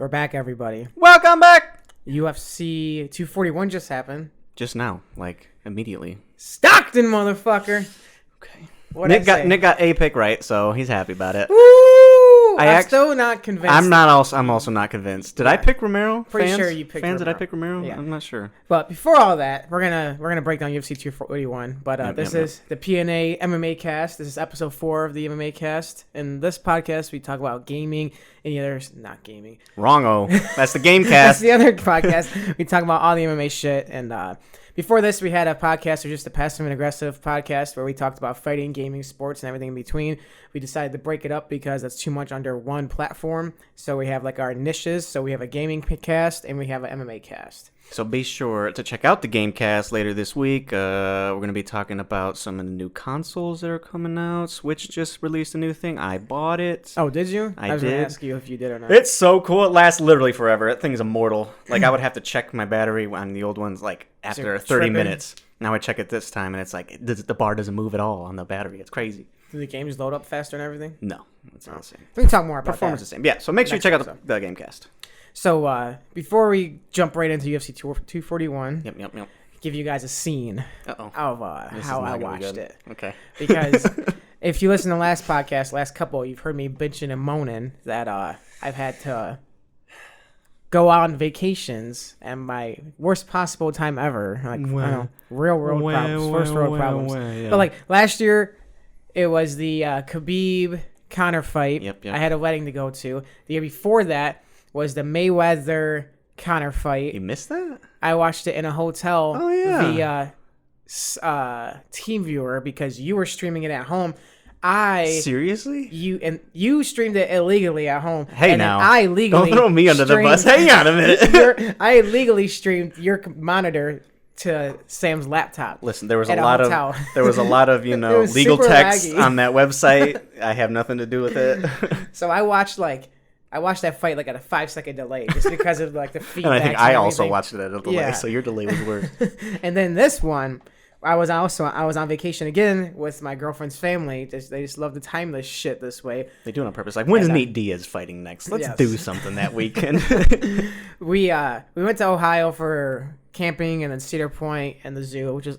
We're back, everybody. Welcome back! UFC 241 just happened. Just now, like, immediately. Stockton, motherfucker! Okay. What'd Nick got a pick right, so he's happy about it. Woo! I'm still not convinced. I'm also not convinced. Did I pick Romero? Pretty sure you picked fans. Romero. Did I pick Romero? Yeah. I'm not sure. But before all that, we're gonna break down UFC 241. But this is the PNA MMA cast. This is episode 4 of the MMA cast. In this podcast, we talk about gaming. Not gaming. Wrong-o. That's the game cast. That's the other podcast. We talk about all the MMA shit. And before this, we had a podcast, or just a passive and aggressive podcast, where we talked about fighting, gaming, sports, and everything in between. We decided to break it up because that's too much under one platform. So we have like our niches. So we have a gaming cast and we have an MMA cast. So be sure to check out the Gamecast later this week. We're going to be talking about some of the new consoles that are coming out. Switch just released a new thing. I bought it. Oh, did you? I was did. going to ask you if you did or not. It's so cool. It lasts literally forever. That thing's immortal. Like, I would have to check my battery on the old ones, like, after 30 minutes. Now I check it this time, and it's like, the bar doesn't move at all on the battery. It's crazy. Do the games load up faster and everything? No. It's not the same. We can talk more about Performance that. is the same. Yeah, so make sure you check out the Gamecast. So, before we jump right into UFC 241, Yep. give you guys a scene of how I watched it. Okay. Because if you listen to the last podcast, last couple, you've heard me bitching and moaning that I've had to go on vacations and my worst possible time ever. Like, real world problems, first world problems. Yeah. But like last year, it was the Khabib Conor fight. Yep. I had a wedding to go to. The year before that was the Mayweather Conor fight. You missed that? I watched it in a hotel yeah. via Team Viewer because you were streaming it at home. Seriously? You streamed it illegally at home. Hey, and now I legally don't throw me under the bus. Hang on a minute. I illegally streamed your monitor to Sam's laptop. Listen, there was a lot of legal text on that website. I have nothing to do with it. So I watched that fight like at a 5-second delay just because of like the feedback. And I think I also watched it at a delay, Yeah. so your delay was worse. And then this one, I was on vacation again with my girlfriend's family. They just love to time this shit this way. They do it on purpose. Like, when's Nate Diaz fighting next? Let's do something that weekend. We went to Ohio for camping and then Cedar Point and the zoo, which is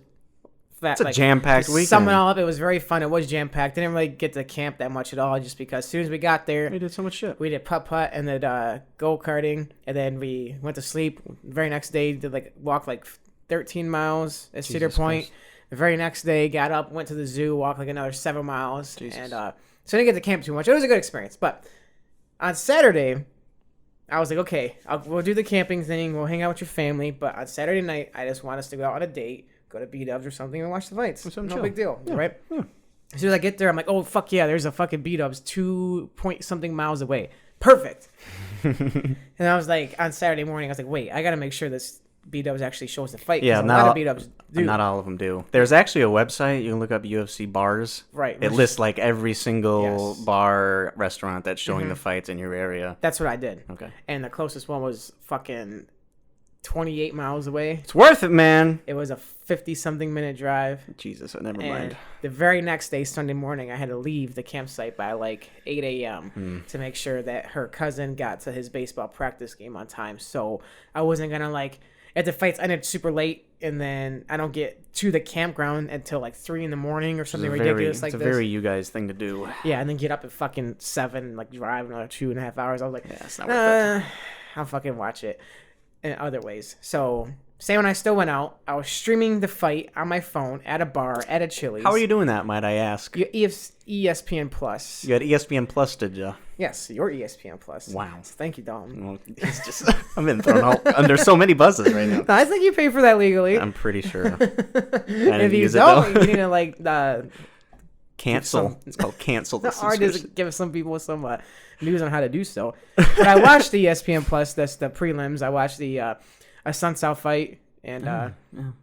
it's a jam-packed weekend. Sum it all up, it was very fun. It was jam-packed. Didn't really get to camp that much at all, just because as soon as we got there, we did so much shit. We did putt-putt and then go-karting, and then we went to sleep. The very next day, did walk 13 miles at Cedar Point. Christ. The very next day, got up, went to the zoo, walked another 7 miles. Jesus. And so I didn't get to camp too much. It was a good experience. But on Saturday, I was like, okay, we'll do the camping thing. We'll hang out with your family. But on Saturday night, I just want us to go out on a date, go to B-dubs or something, and watch the fights. No big deal, right? Yeah. As soon as I get there, I'm like, oh, fuck yeah, there's a fucking B-dubs 2-point-something miles away. Perfect. And I was like, on Saturday morning, I was like, wait, I got to make sure this B-dubs actually shows the fight. Yeah, a lot of B-dubs do. Not all of them do. There's actually a website. You can look up UFC bars. Right. It lists every single bar, restaurant that's showing the fights in your area. That's what I did. Okay. And the closest one was fucking 28 miles away. It's worth it, man. It was a 50-something minute drive. Jesus, never mind. The very next day, Sunday morning, I had to leave the campsite by 8 a.m. to make sure that her cousin got to his baseball practice game on time. So I wasn't going to if the fights ended super late and then I don't get to the campground until 3 in the morning or something ridiculous like this. It's a very you guys thing to do. Yeah, and then get up at fucking 7, drive another 2.5 hours. I was like, yeah, it's not worth it. I'll fucking watch it in other ways. So Sam and I still went out. I was streaming the fight on my phone at a bar at a Chili's. How are you doing that, might I ask? ESPN Plus. You had ESPN Plus, did you? Yes, your ESPN Plus. Wow. So thank you, Dalton. Well, it's just I'm being thrown out under so many buses right now. No, I think you pay for that legally. I'm pretty sure. If you don't, you need to cancel. It's called cancel. The art is give some people some news on how to do so. But I watched the ESPN Plus. That's the prelims. I watched the a Sun South fight, and and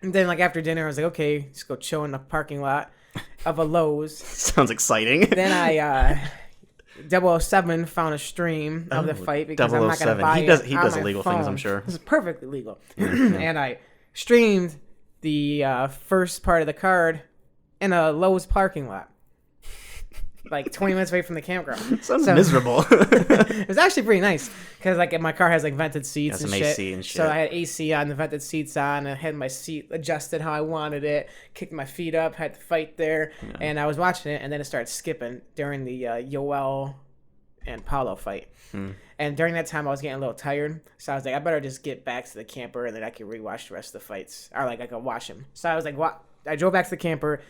then after dinner, I was like, okay, let's go chill in the parking lot of a Lowe's. Sounds exciting. Then I 007 found a stream of the fight because I'm not going to buy it. He does illegal things, I'm sure. It's perfectly legal. And I streamed the first part of the card in a Lowe's parking lot. like 20 minutes away from the campground. Sounds miserable. It was actually pretty nice because like my car has like vented seats and some shit. AC and shit. So I had AC on, the vented seats on, and I had my seat adjusted how I wanted it, kicked my feet up, had the fight there, and I was watching it, and then it started skipping during the Yoel and Paulo fight. And during that time, I was getting a little tired, so I was like, I better just get back to the camper, and then I could rewatch the rest of the fights, or like I could watch them. So I was like, I drove back to the camper,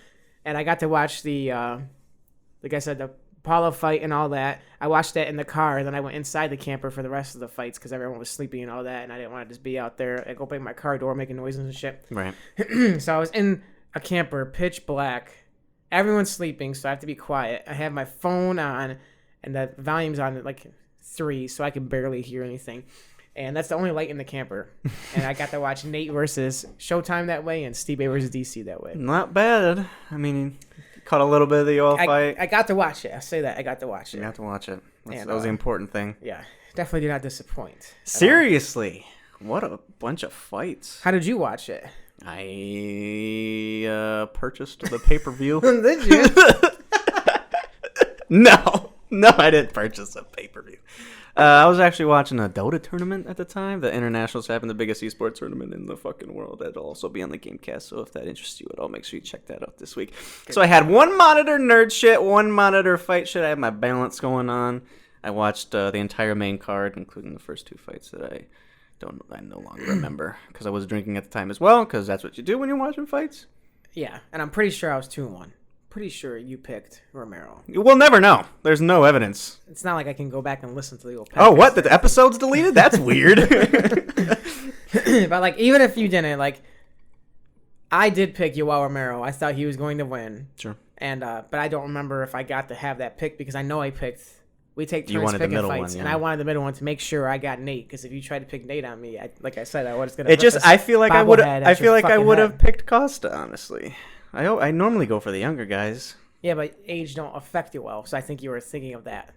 and I got to watch the, like I said, the Paulo fight and all that. I watched that in the car, and then I went inside the camper for the rest of the fights because everyone was sleeping and all that, and I didn't want to just be out there, like opening my car door, making noises and shit. Right. So I was in a camper, pitch black. Everyone's sleeping, so I have to be quiet. I have my phone on, and the volume's on like 3, so I can barely hear anything. And that's the only light in the camper. And I got to watch Nate versus Showtime that way and Steve versus DC that way. Not bad. I mean, caught a little bit of the oil fight. I got to watch it. I say that. I got to watch it. You got to watch it. That And, was the important thing. Yeah. Definitely did not disappoint. Seriously. What a bunch of fights. How did you watch it? I purchased the pay-per-view. Did you? No, I didn't purchase a pay-per-view. I was actually watching a Dota tournament at the time. The Internationals having the biggest esports tournament in the fucking world. That'll also be on the Gamecast, so if that interests you at all, make sure you check that out this week. So I had one monitor nerd shit, one monitor fight shit. I had my balance going on. I watched the entire main card, including the first 2 fights that I no longer remember because I was drinking at the time as well, because that's what you do when you're watching fights. Yeah, and I'm pretty sure I was 2-1. Pretty sure you picked Romero. We'll never know. There's no evidence. It's not like I can go back and listen to the old podcast. Oh, what? The episode's deleted? That's weird. But like, even if you didn't, like, I did pick Yoel Romero. I thought he was going to win. Sure. And but I don't remember if I got to have that pick because I know I picked. We take turns You wanted the picking middle fights, one, yeah. and I wanted the middle one to make sure I got Nate. Because if you tried to pick Nate on me, like I said, I was gonna. It just. I feel like I would. I feel like I fucking would head. have picked Costa. Honestly, I normally go for the younger guys. Yeah, but age don't affect you well, so I think you were thinking of that.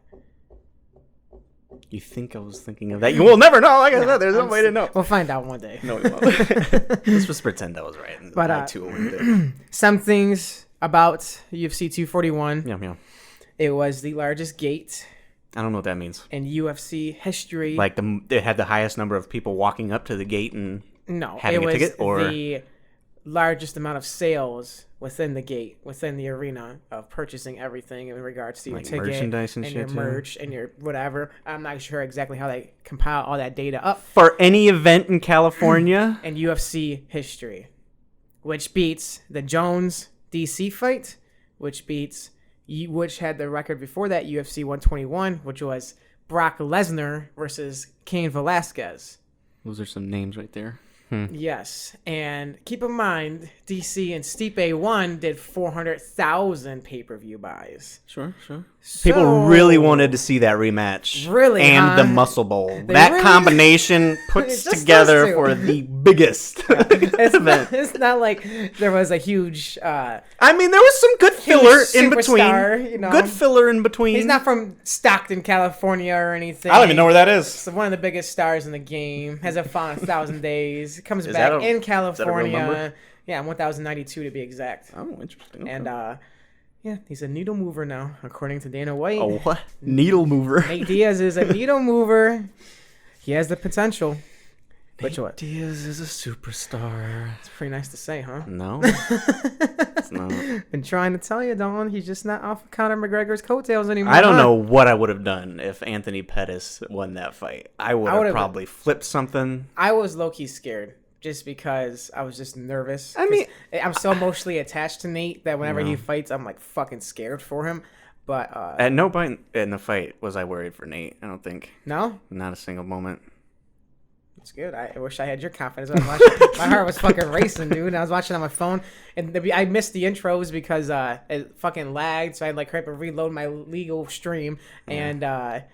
You think I was thinking of that? You will never know. Like I said, there's no way to know. We'll find out one day. No, we won't. Let's just pretend I was right. But I too will win. Some things about UFC 241. Yeah. It was the largest gate I don't know what that means. in UFC history. Like it had the highest number of people walking up to the gate and No, having it a was ticket, or the largest amount of sales within the gate, within the arena of purchasing everything in regards to your like ticket merchandise and shit your too? merch and your whatever. I'm not sure exactly how they compile all that data up. For any event in California. And UFC history, which beats the Jones DC fight, which had the record before that, UFC 121, which was Brock Lesnar versus Cain Velasquez. Those are some names right there. Yes, and keep in mind, DC and Stipe 1 did 400,000 pay-per-view buys. Sure. So, People really wanted to see that rematch. Really, And huh? the Muscle Bowl. They That really- combination puts Just together those two. for the biggest event. It's not like there was a huge... I mean, there was some good filler in between. superstar, you know. Good filler in between. He's not from Stockton, California or anything. I don't even know where that is. He's one of the biggest stars in the game. Hasn't fought in 1,000 days. Comes Is back that a- in is that a real California. number? Yeah, 1,092 to be exact. Oh, interesting. And yeah, he's a needle mover now, according to Dana White. Oh, what? Needle mover. Nate Diaz is a needle mover. He has the potential. Which what? Diaz is a superstar. It's pretty nice to say, huh? No, it's not. Been trying to tell you, Dalton. He's just not off of Conor McGregor's coattails anymore. I don't huh? know what I would have done if Anthony Pettis won that fight. I would have probably flipped something. I was low-key scared just because I was just nervous. I mean, I'm so emotionally attached to Nate that whenever he fights, I'm like fucking scared for him. But at no point in the fight was I worried for Nate. I don't think. No? Not a single moment. It's good. I wish I had your confidence. When I was watching. My heart was fucking racing, dude. And I was watching on my phone, and I missed the intros because it fucking lagged. So I had like hurry up and reload my legal stream, and I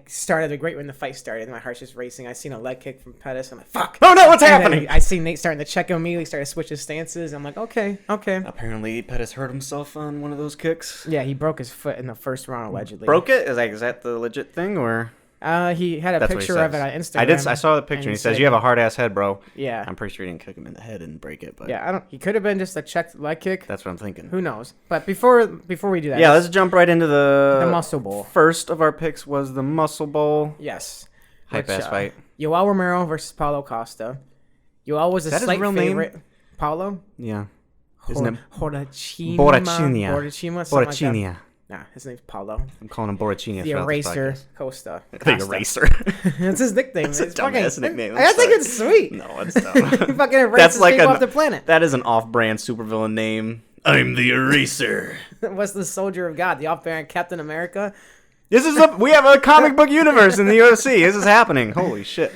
started right when the fight started. And my heart's just racing. I seen a leg kick from Pettis. I'm like, fuck. Oh no, what's And then happening? I see Nate starting to check him immediately. Started to switch his stances. I'm like, okay. Apparently, Pettis hurt himself on one of those kicks. Yeah, he broke his foot in the first round allegedly. Broke it? Is that the legit thing, or? He had a That's what he picture of it says. on Instagram. I saw the picture, and he says, "You have a hard ass head, bro." Yeah. I'm pretty sure he didn't kick him in the head and break it, but Yeah, he could have been just a checked leg kick. that's what I'm thinking. Who knows? But before we do that, Yeah, let's jump right into the Musclebowl. First of our picks was the Musclebowl. Yes. Hype ass fight. Yoel Romero versus Paulo Costa. Yoel was a Is that his slight real favorite. name? Paulo? Yeah. Isn't it Borrachina. Borrachina? Borrachina. Nah, his name's Paulo. I'm calling him Borrachina. The Eraser Costa. The Eraser. That's his nickname. It's a dumbass nickname. I think it's sweet. No, it's dumb. Fucking erases people off the planet. That is an off-brand supervillain name. I'm the Eraser. What's the Soldier of God? The off-brand Captain America? We have a comic book universe in the UFC. This is happening. Holy shit.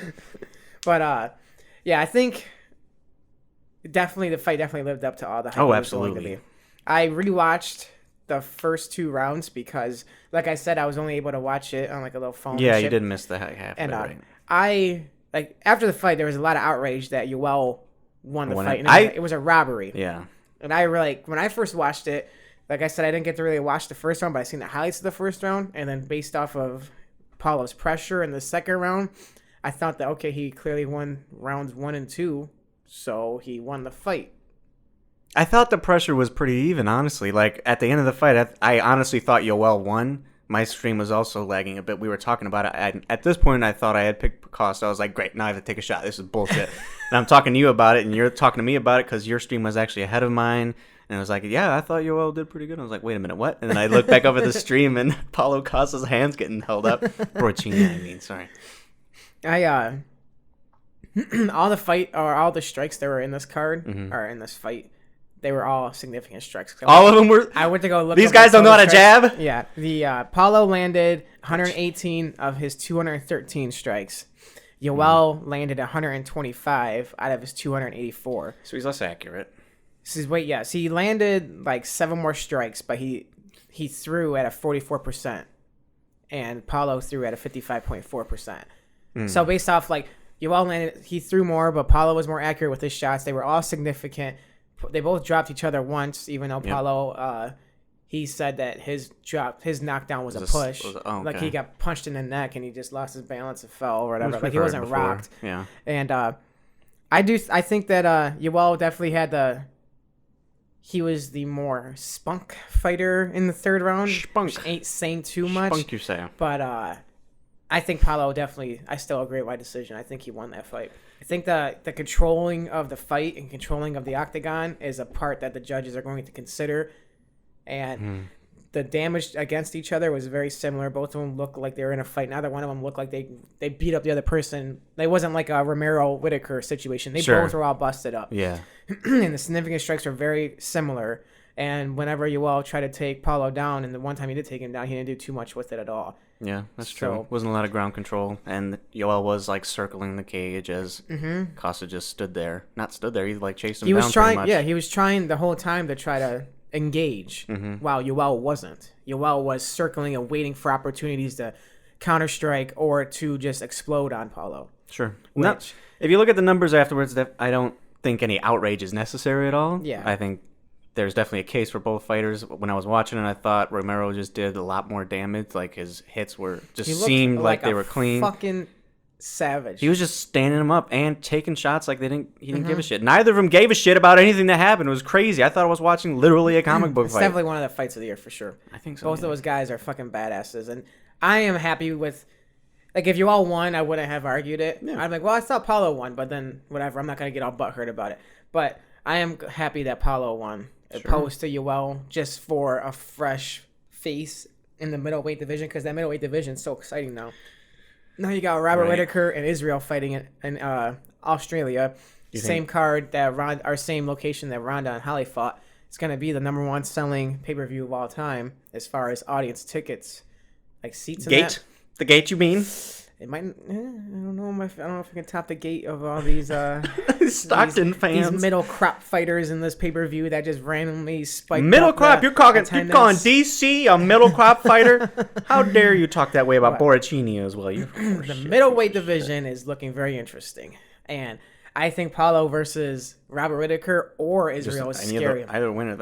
But, yeah, I think the fight definitely lived up to all the hype. Oh, absolutely. I rewatched the first 2 rounds because, like I said, I was only able to watch it on like a little phone. Yeah, you did miss the half. And right. After the fight, there was a lot of outrage that Yoel won the fight. And it was a robbery. Yeah. And when I first watched it, like I said, I didn't get to really watch the first round, but I seen the highlights of the first round, and then based off of Paulo's pressure in the second round, I thought that okay, he clearly won rounds 1 and 2, so he won the fight. I thought the pressure was pretty even, honestly. Like, at the end of the fight, I honestly thought Yoel won. My stream was also lagging a bit. We were talking about it. At this point, I thought I had picked Costa. I was like, great, now I have to take a shot. This is bullshit. And I'm talking to you about it, and you're talking to me about it because your stream was actually ahead of mine. And I was like, yeah, I thought Yoel did pretty good. I was like, wait a minute, what? And then I looked back over the stream, and Paulo Costa's hands getting held up. Borrachina, sorry. All the strikes that were in this card, or in this fight, they were all significant strikes. All of them were? I went to go look. These guys don't know how to jab? Yeah. The Paulo landed 118 of his 213 strikes. Yoel landed 125 out of his 284. So he's less accurate. Yes, he landed like 7 more strikes, but he threw at a 44%, and Paulo threw at a 55.4%. So based off Yoel landed, he threw more, but Paulo was more accurate with his shots. They were all significant. They both dropped each other once, even though Paulo, he said that his knockdown was a push. Like he got punched in the neck and he just lost his balance and fell or whatever. Like he wasn't rocked. Yeah. And I think that Yoel definitely he was the more spunk fighter in the third round. Spunk. Which ain't saying too much. Spunk, you say. But I think Paulo I still agree with my decision. I think he won that fight. I think the controlling of the fight and controlling of the octagon is a part that the judges are going to consider. And the damage against each other was very similar. Both of them looked like they were in a fight. Neither one of them looked like they beat up the other person. They wasn't like a Romero-Whitaker situation. They both were all busted up. Yeah. And the significant strikes were very similar. And whenever Yoel tried to take Paulo down, and the one time he did take him down, he didn't do too much with it at all. Yeah, that's true. Wasn't a lot of ground control, and Yoel was circling the cage as Costa just stood there. Not stood there, he chased him down. He was trying, pretty much. he was trying the whole time to try to engage. While Yoel wasn't. Yoel was circling and waiting for opportunities to counter strike or to just explode on Paulo. Sure. If you look at the numbers afterwards, I don't think any outrage is necessary at all. Yeah. I think there's definitely a case for both fighters. When I was watching it, I thought Romero just did a lot more damage. His hits seemed like they were clean. Fucking savage. He was just standing them up and taking shots he didn't give a shit. Neither of them gave a shit about anything that happened. It was crazy. I thought I was watching literally a comic book it's fight. It's definitely one of the fights of the year for sure. I think so. Both of those guys are fucking badasses, and I am happy with. If you all won, I wouldn't have argued it. Yeah. I'm like, well, I thought Paulo won, but then whatever. I'm not gonna get all butthurt about it. But I am happy that Paulo won. Opposed to Yoel, just for a fresh face in the middleweight division, because that middleweight division is so exciting now. Now you got Robert Whitaker and Israel fighting in Australia. Same card same location that Ronda and Holly fought. It's gonna be the number 1 selling pay-per-view of all time as far as audience tickets, seats. The gate, you mean? It might. I don't know. I don't know if I can top the gate of all these Stockton fans, these middle crop fighters in this pay per view that just randomly spike. Middle crop. You're calling DC a middle crop fighter? How dare you talk that way about Borrachini as well? The middleweight division is looking very interesting, and I think Paulo versus Robert Whitaker or Israel is scary. Either winner.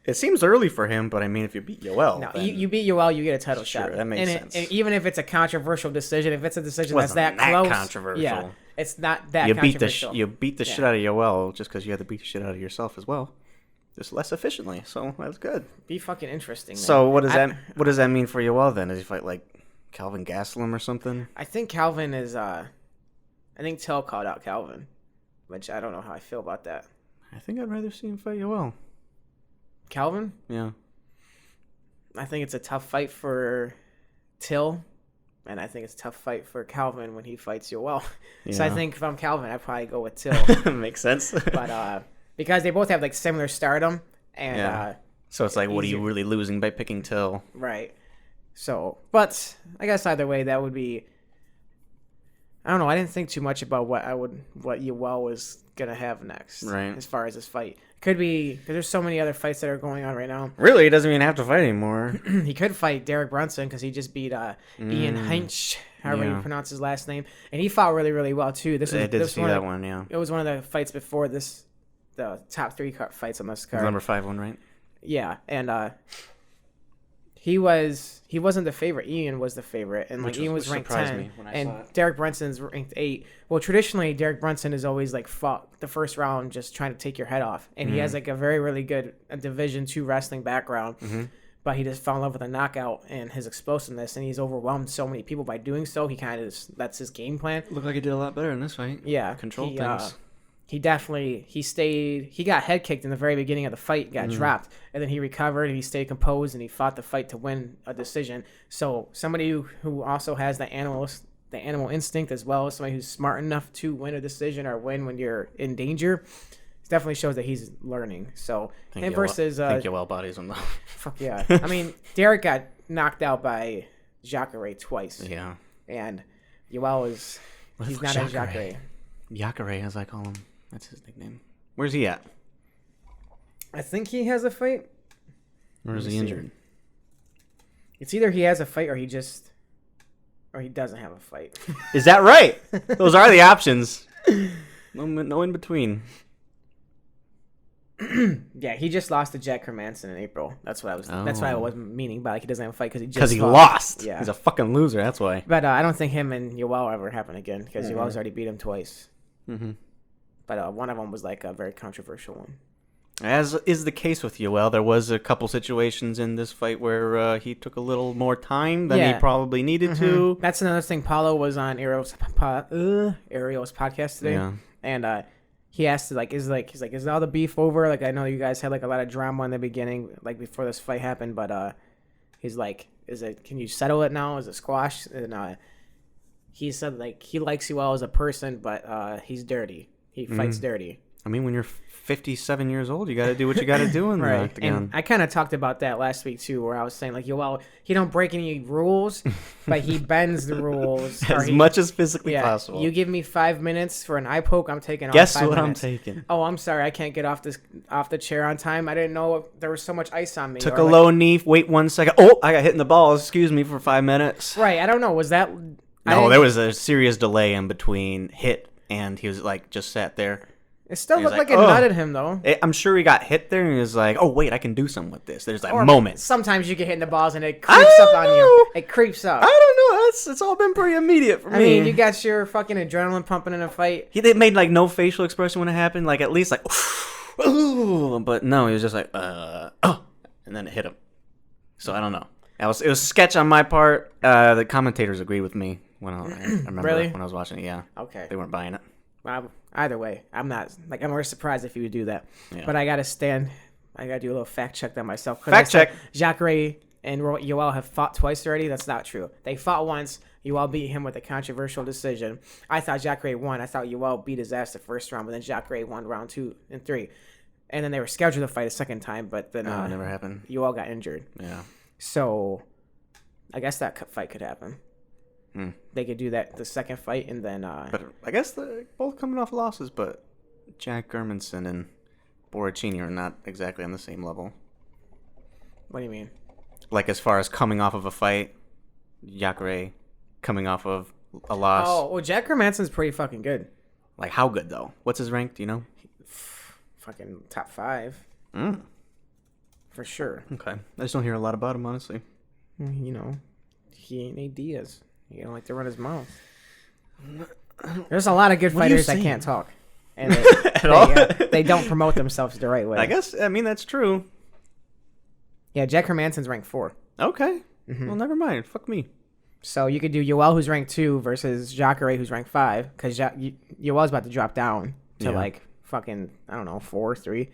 It seems early for him, but I mean, if you beat Yoel, No, then you beat Yoel, you get a title sure, shot. that makes sense. And even if it's a controversial decision, if it's a decision that's Wasn't that close, controversial. yeah, it's not that you controversial. you beat the shit out of Yoel just because you had to beat the shit out of yourself as well, just less efficiently. So that's good. Be fucking interesting. Man. So what does that mean for Yoel then? Does he fight like Calvin Gastelum or something? I think Calvin is. I think Till called out Calvin, which I don't know how I feel about that. I think I'd rather see him fight Yoel. Calvin? Yeah. I think it's a tough fight for Till, and I think it's a tough fight for Calvin when he fights Yoel. Yeah. So I think if I'm Calvin, I'd probably go with Till. Makes sense. But because they both have like similar stardom, and so it's like, what are you really losing by picking Till? Right. So, but I guess either way, that would be. I don't know. I didn't think too much about what Yoel was gonna have next, right? As far as this fight, could be because there's so many other fights that are going on right now. Really, he doesn't even have to fight anymore. He could fight Derek Brunson because he just beat Ian Heinz, however you pronounce his last name, and he fought really, really well too. I did see that one. Yeah, it was one of the fights before this, the top 3 fights on this card. Number 5 one, right? Yeah, and he wasn't the favorite. Ian was the favorite, and like Ian was ranked 10, and Derek Brunson's ranked 8. Well, traditionally, Derek Brunson is always like fought the first round just trying to take your head off, and he has like a very, really good Division II wrestling background, but he just fell in love with a knockout and his explosiveness, and he's overwhelmed so many people by doing so. He kind of that's his game plan. Looked like he did a lot better in this fight. Yeah, controlled things. He got head kicked in the very beginning of the fight, got dropped, and then he recovered and he stayed composed and he fought the fight to win a decision. So somebody who also has the animal instinct as well as somebody who's smart enough to win a decision or win when you're in danger, definitely shows that he's learning. So him versus I think Yoel bodies him though. Fuck yeah. I mean, Derek got knocked out by Jacare twice. Yeah. And Yoel he's not a Jacare. Jacare, as I call him. That's his nickname. Where's he at? I think he has a fight. Or is he injured? It's either he has a fight or he doesn't have a fight. Is that right? Those are the options. No in between. Yeah, he just lost to Jack Hermanson in April. That's what I was meaning by like he doesn't have a fight because he lost. Yeah, he's a fucking loser. That's why. But I don't think him and Yoel ever happen again because Yoel's already beat him twice. Mm-hmm. But one of them was like a very controversial one. As is the case with Yoel, there was a couple situations in this fight where he took a little more time than he probably needed to. That's another thing. Paulo was on Ariel's podcast today, and he asked is all the beef over? Like I know you guys had like a lot of drama in the beginning, like before this fight happened, but he's like, can you settle it now? Is it squashed? And he said like he likes Yoel as a person, but he's dirty. He fights dirty. I mean, when you're 57 years old, you got to do what you got to do in the octagon. And I kind of talked about that last week too, where I was saying like, Yoel, he don't break any rules, but he bends the rules as much as physically possible. You give me 5 minutes for an eye poke, I'm taking. Guess off 5 what minutes. I'm taking? Oh, I'm sorry, I can't get off the chair on time. I didn't know there was so much ice on me. Took a low knee. Wait 1 second. Oh, I got hit in the balls. Excuse me for 5 minutes. Right. I don't know. Was that? No, there was a serious delay in between hit and he was like just sat there. It still looked like it nutted him, though. I'm sure he got hit there, and he was like, oh, wait, I can do something with this. There's that moment. Sometimes you get hit in the balls, and it creeps up on you. It creeps up. I don't know. It's all been pretty immediate for me. I mean, you got your fucking adrenaline pumping in a fight. They made, like, no facial expression when it happened. Like, at least, like, ooh. But no, he was just like, oh. And then it hit him. So I don't know. It was sketch on my part. The commentators agreed with me when I remember when I was watching it. Yeah. Okay. They weren't buying it. Either way, I'm more surprised if you would do that. Yeah. But I gotta do a little fact check that myself. Fact check. Jacare and Yoel have fought twice already. That's not true. They fought once. Yoel beat him with a controversial decision. I thought Jacare won. I thought Yoel beat his ass the first round, but then Jacare won round 2 and 3. And then they were scheduled to fight a second time, but then it never happened. Yoel got injured. Yeah. So I guess that fight could happen. They could do that the second fight, and then. But I guess they're both coming off losses, but Jack Germanson and Borrachini are not exactly on the same level. What do you mean? Like as far as coming off of a fight, Jacare coming off of a loss. Oh, well, Jack Germanson's pretty fucking good. Like how good though? What's his rank? Do you know? Fucking top 5. for sure. Okay. I just don't hear a lot about him, honestly. You know, he ain't Nate Diaz. He don't like to run his mouth. There's a lot of good fighters that can't talk. And they don't promote themselves the right way. I guess, that's true. Yeah, Jack Hermansson's ranked 4. Okay. Well, never mind. Fuck me. So you could do Yoel, who's ranked 2, versus Jacare, who's ranked 5, because Yoel's about to drop down to like fucking, I don't know, 4, 3.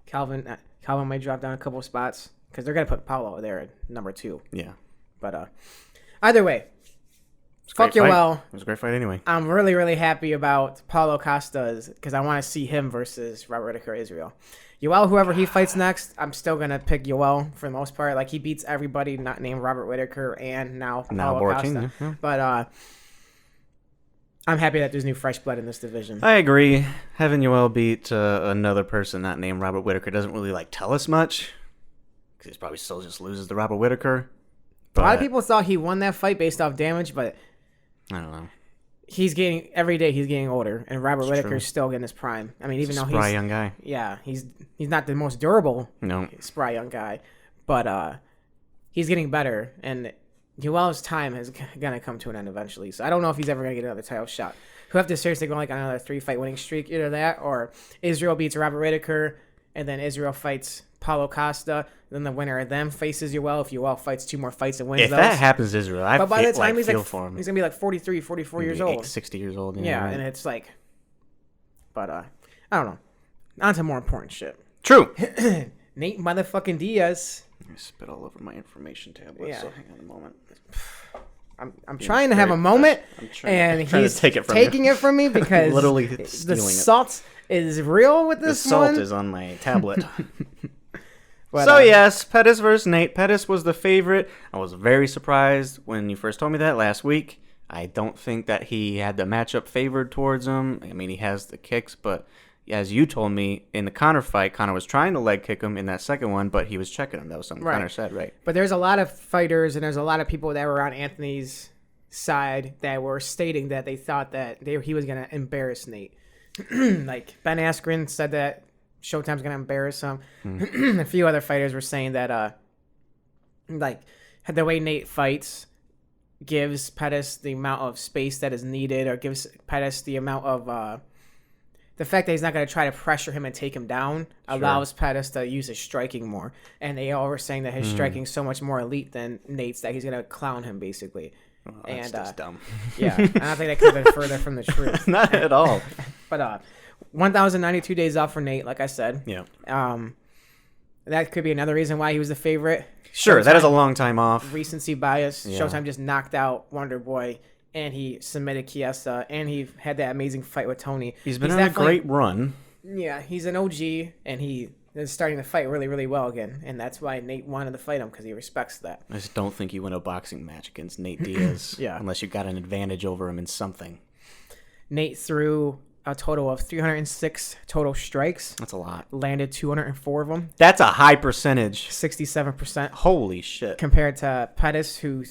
Calvin might drop down a couple spots because they're gonna put Paulo there at number 2. Yeah. But either way, fuck Yoel. It was a great fight anyway. I'm really, really happy about Paulo Costa's because I want to see him versus Robert Whittaker Israel. Yoel, whoever he fights next, I'm still going to pick Yoel for the most part. Like, he beats everybody not named Robert Whittaker and now Paulo Costa. Yeah. But I'm happy that there's new fresh blood in this division. I agree. Having Yoel beat another person not named Robert Whittaker doesn't really, tell us much. Because he probably still just loses to Robert Whittaker. A lot of people thought he won that fight based off damage, but I don't know. Every day he's getting older, and Robert Whittaker's still getting his prime. I mean, even though he's a spry young guy. Yeah, he's not the most durable spry young guy, but he's getting better, and Yoel's time is gonna come to an end eventually. So I don't know if he's ever gonna get another title shot. He'll have to seriously go on another 3-fight winning streak, either that or Israel beats Robert Whittaker, and then Israel fights Paulo Costa. Then the winner of them faces Yoel. If Yoel fights 2 more fights and wins if those. that happens to Israel, but by the time he's for him. He's going to be like 43, 44 years old. 60 years old. Yeah, right. And it's like... But, I don't know. On to more important shit. True. Nate motherfucking Diaz. I spit all over my information tablet, so hang on a moment. I'm trying to have a moment, and he's taking it from me because literally the salt is real with this one. The salt is on my tablet. But, yes, Pettis versus Nate. Pettis was the favorite. I was very surprised when you first told me that last week. I don't think that he had the matchup favored towards him. I mean, he has the kicks, but as you told me, in the Conor fight, Conor was trying to leg kick him in that second one, but he was checking him. That was something Conor said, right? But there's a lot of fighters and there's a lot of people that were on Anthony's side that were stating that they thought that he was going to embarrass Nate. Like, Ben Askren said that Showtime's going to embarrass him. A few other fighters were saying that, the way Nate fights gives Pettis the amount of space that is needed, or gives Pettis the amount of, the fact that he's not going to try to pressure him and take him down allows Pettis to use his striking more. And they all were saying that his striking is so much more elite than Nate's that he's going to clown him, basically. Well, that's dumb. Yeah, I don't think that could have been further from the truth. Not at all. But 1,092 days off for Nate, like I said. Yeah. That could be another reason why he was the favorite. Sure, that is a long time off. Recency bias. Yeah. Showtime just knocked out Wonder Boy, and he submitted Chiesa, and he had that amazing fight with Tony. He's been on a great run. Yeah, he's an OG, and he is starting to fight really, really well again, and that's why Nate wanted to fight him, because he respects that. I just don't think you win a boxing match against Nate Diaz unless you got an advantage over him in something. Nate threw a total of 306 total strikes. That's a lot. Landed 204 of them. That's a high percentage. 67%. Holy shit. Compared to Pettis, who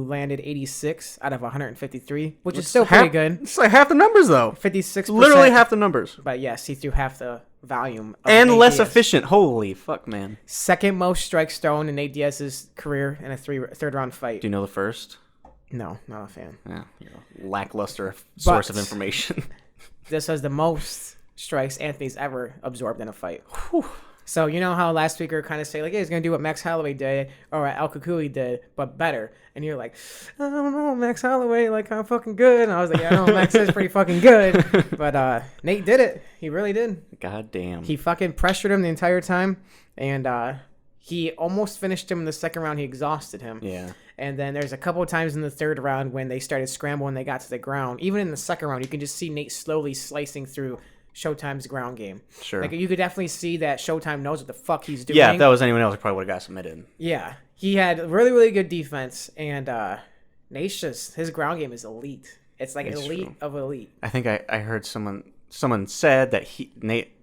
landed 86 out of 153, which is still pretty good. It's like half the numbers, though. 56%. Literally half the numbers. But yes, he threw half the volume. And Nate less Diaz. Efficient. Holy fuck, man. Second most strikes thrown in Nate Diaz's career in a third round fight. Do you know the first? No, not a fan. Yeah, lackluster source of information. This was the most strikes Anthony's ever absorbed in a fight. Whew. So you know how last week we were kind of saying, like, hey, he's going to do what Max Holloway did or what Al Kukui did, but better. And you're like, I don't know, Max Holloway, like, I'm fucking good. And I was like, yeah, I know, Max is pretty fucking good. But Nate did it. He really did. God damn. He fucking pressured him the entire time. And he almost finished him in the second round. He exhausted him. Yeah. And then there's a couple of times in the third round when they started scrambling, they got to the ground. Even in the second round, you can just see Nate slowly slicing through Showtime's ground game. Sure. Like, you could definitely see that Showtime knows what the fuck he's doing. Yeah, if that was anyone else, he probably would have got submitted. Yeah. He had really, really good defense, and Nate's just, his ground game is elite. It's like elite of elite. I think I heard someone said that Nate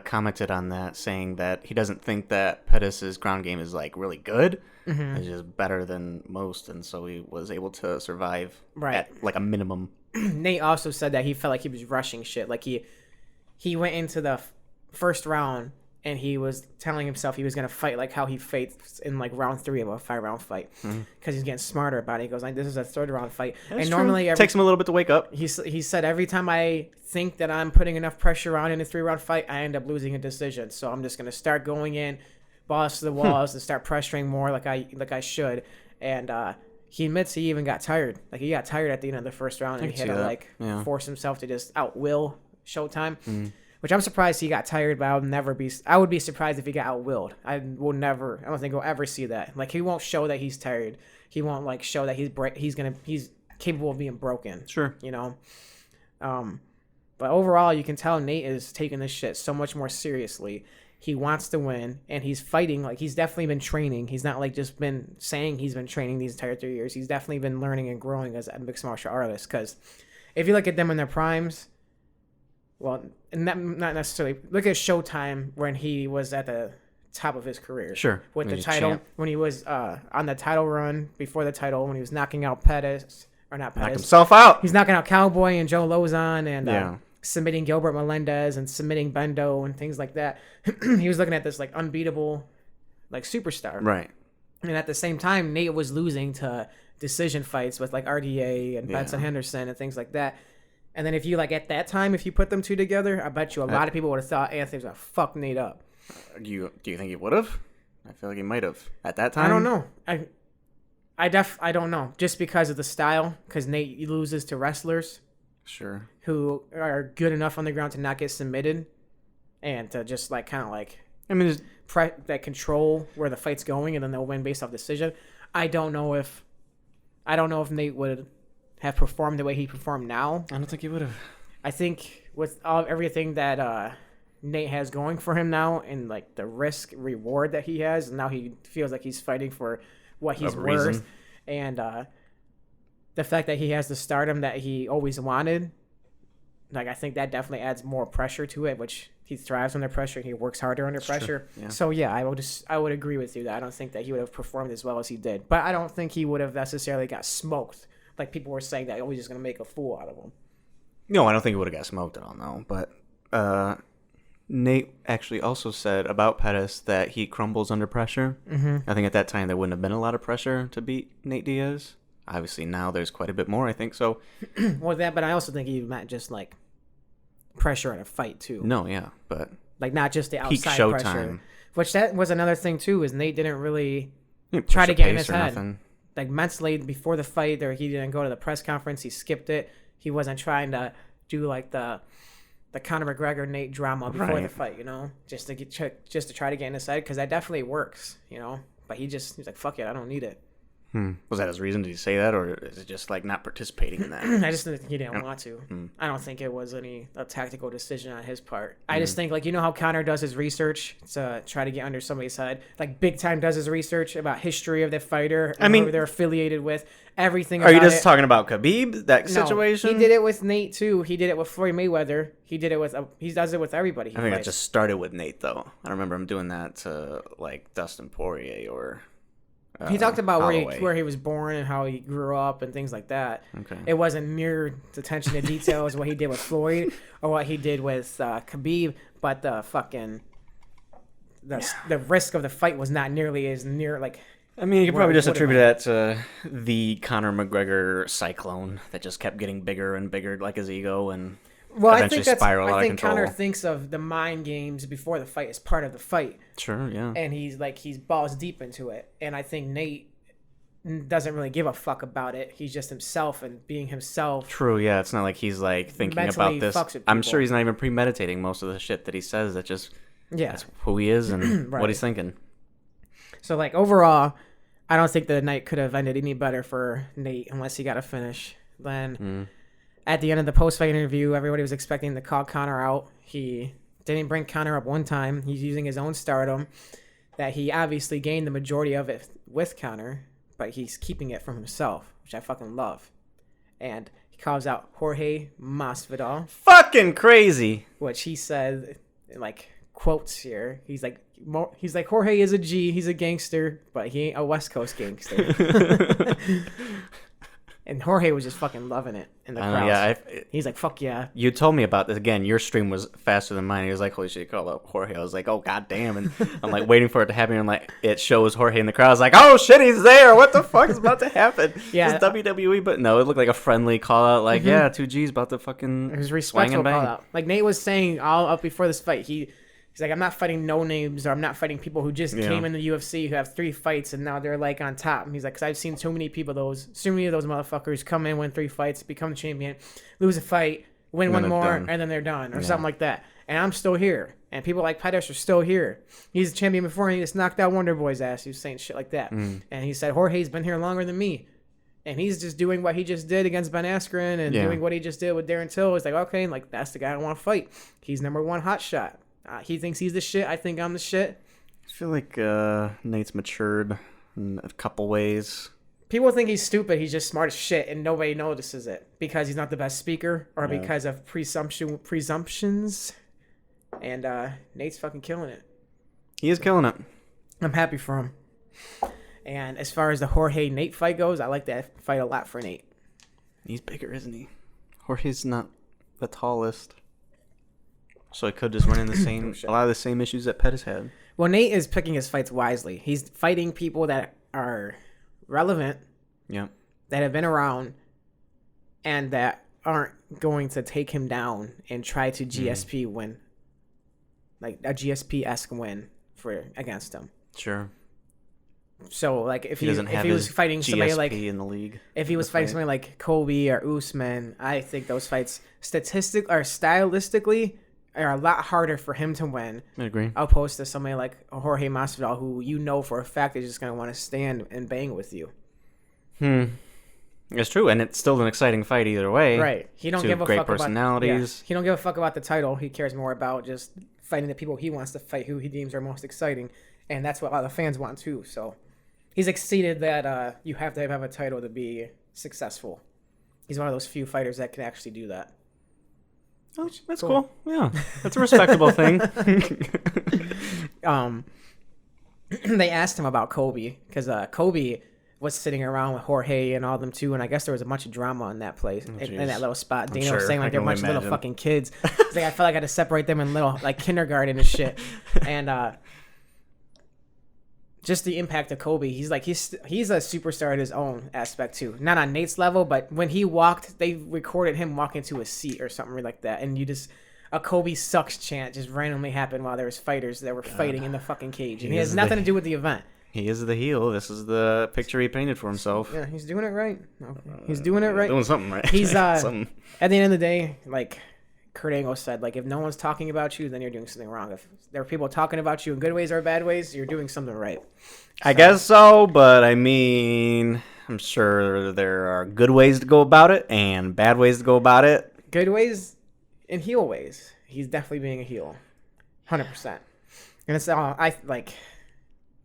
commented on that, saying that he doesn't think that Pettis' ground game is, like, really good. Mm-hmm. It's just better than most, and so he was able to survive at, like, a minimum. Nate also said that he felt like he was rushing shit. Like, he went into the first round and he was telling himself he was going to fight like how he fights in like round 3 of a 5-round fight because he's getting smarter about it. He goes like, this is a 3rd-round fight. That's and true. normally Takes him a little bit to wake up. He said every time I think that I'm putting enough pressure on in a 3-round fight, I end up losing a decision. So I'm just going to start going in, balls to the walls, and start pressuring more like I should. And he admits he even got tired. Like he got tired at the end of the 1st round, and he had to force himself to just outwill Showtime. Which I'm surprised he got tired, but I would be surprised if he got outwilled. I don't think we'll ever see that. Like he won't show that he's tired. He won't like show that he's capable of being broken. Sure. You know? But overall you can tell Nate is taking this shit so much more seriously. He wants to win, and he's fighting. Like he's definitely been training. He's not like just been saying he's been training these entire 3 years. He's definitely been learning and growing as a mixed martial artist. Because if you look at them in their primes, well, not necessarily. Look at Showtime when he was at the top of his career. Sure. With the title, when he was on the title run before the title, when he was knocking out Pettis, or not Pettis. Knocked himself out. He's knocking out Cowboy and Joe Lozon and submitting Gilbert Melendez and submitting Bendo and things like that. He was looking at this like unbeatable like superstar. Right. And at the same time, Nate was losing to decision fights with like RDA and Benson Henderson and things like that. And then if you like at that time, if you put them two together, I bet you a lot of people would have thought Anthony was gonna fuck Nate up. Do you think he would have? I feel like he might have at that time. I don't know. I don't know. Just because of the style, because Nate loses to wrestlers, sure, who are good enough on the ground to not get submitted, and to just like kind of like that control where the fight's going, and then they'll win based off decision. I don't know if Nate would have performed the way he performed now. I don't think he would have. I think with everything that Nate has going for him now, and like the risk reward that he has, and now he feels like he's fighting for what he's worth, and the fact that he has the stardom that he always wanted. Like I think that definitely adds more pressure to it, which he thrives under pressure and he works harder under pressure. Yeah. So yeah, I would agree with you that I don't think that he would have performed as well as he did, but I don't think he would have necessarily got smoked. Like people were saying that, we're just going to make a fool out of him. No, I don't think he would have got smoked at all, no. But Nate actually also said about Pettis that he crumbles under pressure. Mm-hmm. I think at that time there wouldn't have been a lot of pressure to beat Nate Diaz. Obviously now there's quite a bit more, I think so. Well, but I also think he meant just like pressure in a fight too. No, yeah, but like not just the outside peak Showtime pressure. Which that was another thing too, is Nate didn't really try to get in his head. Nothing. Like mentally before the fight, or he didn't go to the press conference. He skipped it. He wasn't trying to do like the Conor McGregor Nate drama before the fight, just to try to get in his head, because that definitely works, But he's like, fuck it, I don't need it. Was that his reason? Did he say that, or is it just like not participating in that? I just think he didn't want to. I don't think it was a tactical decision on his part. I just think, like, how Conor does his research to try to get under somebody's head. Like Big Time does his research about history of the fighter, who they're affiliated with, everything. Are you just talking about Khabib, that situation? He did it with Nate too. He did it with Floyd Mayweather. He does it with everybody. I think that just started with Nate though. I remember him doing that to like Dustin Poirier or. He talked about where he was born and how he grew up and things like that. Okay. It wasn't near the attention to detail as what he did with Floyd or what he did with Khabib, but the risk of the fight was not nearly as near. Like, I mean, you could probably just attribute that to the Conor McGregor cyclone that just kept getting bigger and bigger, like his ego, and eventually spiraled out of control. Conor thinks of the mind games before the fight as part of the fight. Sure, yeah. And he's balls deep into it. And I think Nate doesn't really give a fuck about it. He's just himself and being himself. True, yeah. It's not like he's like thinking about this. I'm sure he's not even premeditating most of the shit that he says. That just that's who he is and what he's thinking. So like overall, I don't think the night could have ended any better for Nate unless he got a finish. Then at the end of the post-fight interview, everybody was expecting to call Conor out. He didn't bring Conor up one time. He's using his own stardom that he obviously gained the majority of it with Conor, but he's keeping it from himself, which I fucking love. And he calls out Jorge Masvidal. Fucking crazy. Which he said, like, quotes here. He's like, Jorge is a G. He's a gangster, but he ain't a West Coast gangster. And Jorge was just fucking loving it in the crowd. He's like, fuck yeah. You told me about this. Again, your stream was faster than mine. He was like, holy shit, call up Jorge. I was like, oh, goddamn. And I'm like waiting for it to happen. And like, it shows Jorge in the crowd. I was like, oh, shit, he's there. What the fuck is about to happen? Yeah. It's WWE. But no, it looked like a friendly call out. Like, yeah, 2G's about to fucking it was respectful bang. call out. Like Nate was saying all up before this fight, he's like, I'm not fighting no names, or I'm not fighting people who just came in the UFC who have 3 fights and now they're like on top. And he's like, because I've seen so many of those motherfuckers come in, win 3 fights, become the champion, lose a fight, win one more, and then they're done, or something like that. And I'm still here. And people like Pettis are still here. He's the champion before, and he just knocked out Wonder Boy's ass. He was saying shit like that. And he said, Jorge's been here longer than me. And he's just doing what he just did against Ben Askren and doing what he just did with Darren Till. He's like, okay, like that's the guy I want to fight. He's number 1 hot shot. He thinks he's the shit. I think I'm the shit. I feel like Nate's matured in a couple ways. People think he's stupid. He's just smart as shit, and nobody notices it because he's not the best speaker or because of presumptions. And Nate's fucking killing it. He is killing it. I'm happy for him. And as far as the Jorge-Nate fight goes, I like that fight a lot for Nate. He's bigger, isn't he? Jorge's not the tallest. So he could just run in the same a lot of the same issues that Pettis had. Well, Nate is picking his fights wisely. He's fighting people that are relevant, that have been around, and that aren't going to take him down and try to GSP win, like a GSP-esque win against him. Sure. So, like, if he was fighting somebody like in the league, if he was fighting somebody like Kobe or Usman, I think those fights stylistically are a lot harder for him to win. I agree. Opposed to somebody like Jorge Masvidal, who you know for a fact is just going to want to stand and bang with you. It's true, and it's still an exciting fight either way. Right. He don't give a great fuck personalities. He don't give a fuck about the title. He cares more about just fighting the people he wants to fight, who he deems are most exciting, and that's what a lot of the fans want too. So he's exceeded that you have to have a title to be successful. He's one of those few fighters that can actually do that. Oh, that's cool. Yeah, that's a respectable thing. They asked him about Kobe because Kobe was sitting around with Jorge and all them too, and I guess there was a bunch of drama in that place, in that little spot. Dana was saying like they're a bunch of little fucking kids. It's like I felt like I had to separate them in little like kindergarten and shit, and just the impact of Kobe. He's a superstar in his own aspect too. Not on Nate's level, but when he walked, they recorded him walking to a seat or something like that, and a Kobe sucks chant just randomly happened while there was fighters that were fighting in the fucking cage, and he has nothing to do with the event. He is the heel. This is the picture he painted for himself. Yeah, he's doing it right. He's doing it right. Doing something right. He's at the end of the day, like Kurt Angle said, like if no one's talking about you, then you're doing something wrong. If there are people talking about you in good ways or bad ways, you're doing something right. I guess so, but I mean, I'm sure there are good ways to go about it and bad ways to go about it. Good ways and heel ways. He's definitely being a heel, 100%. And it's all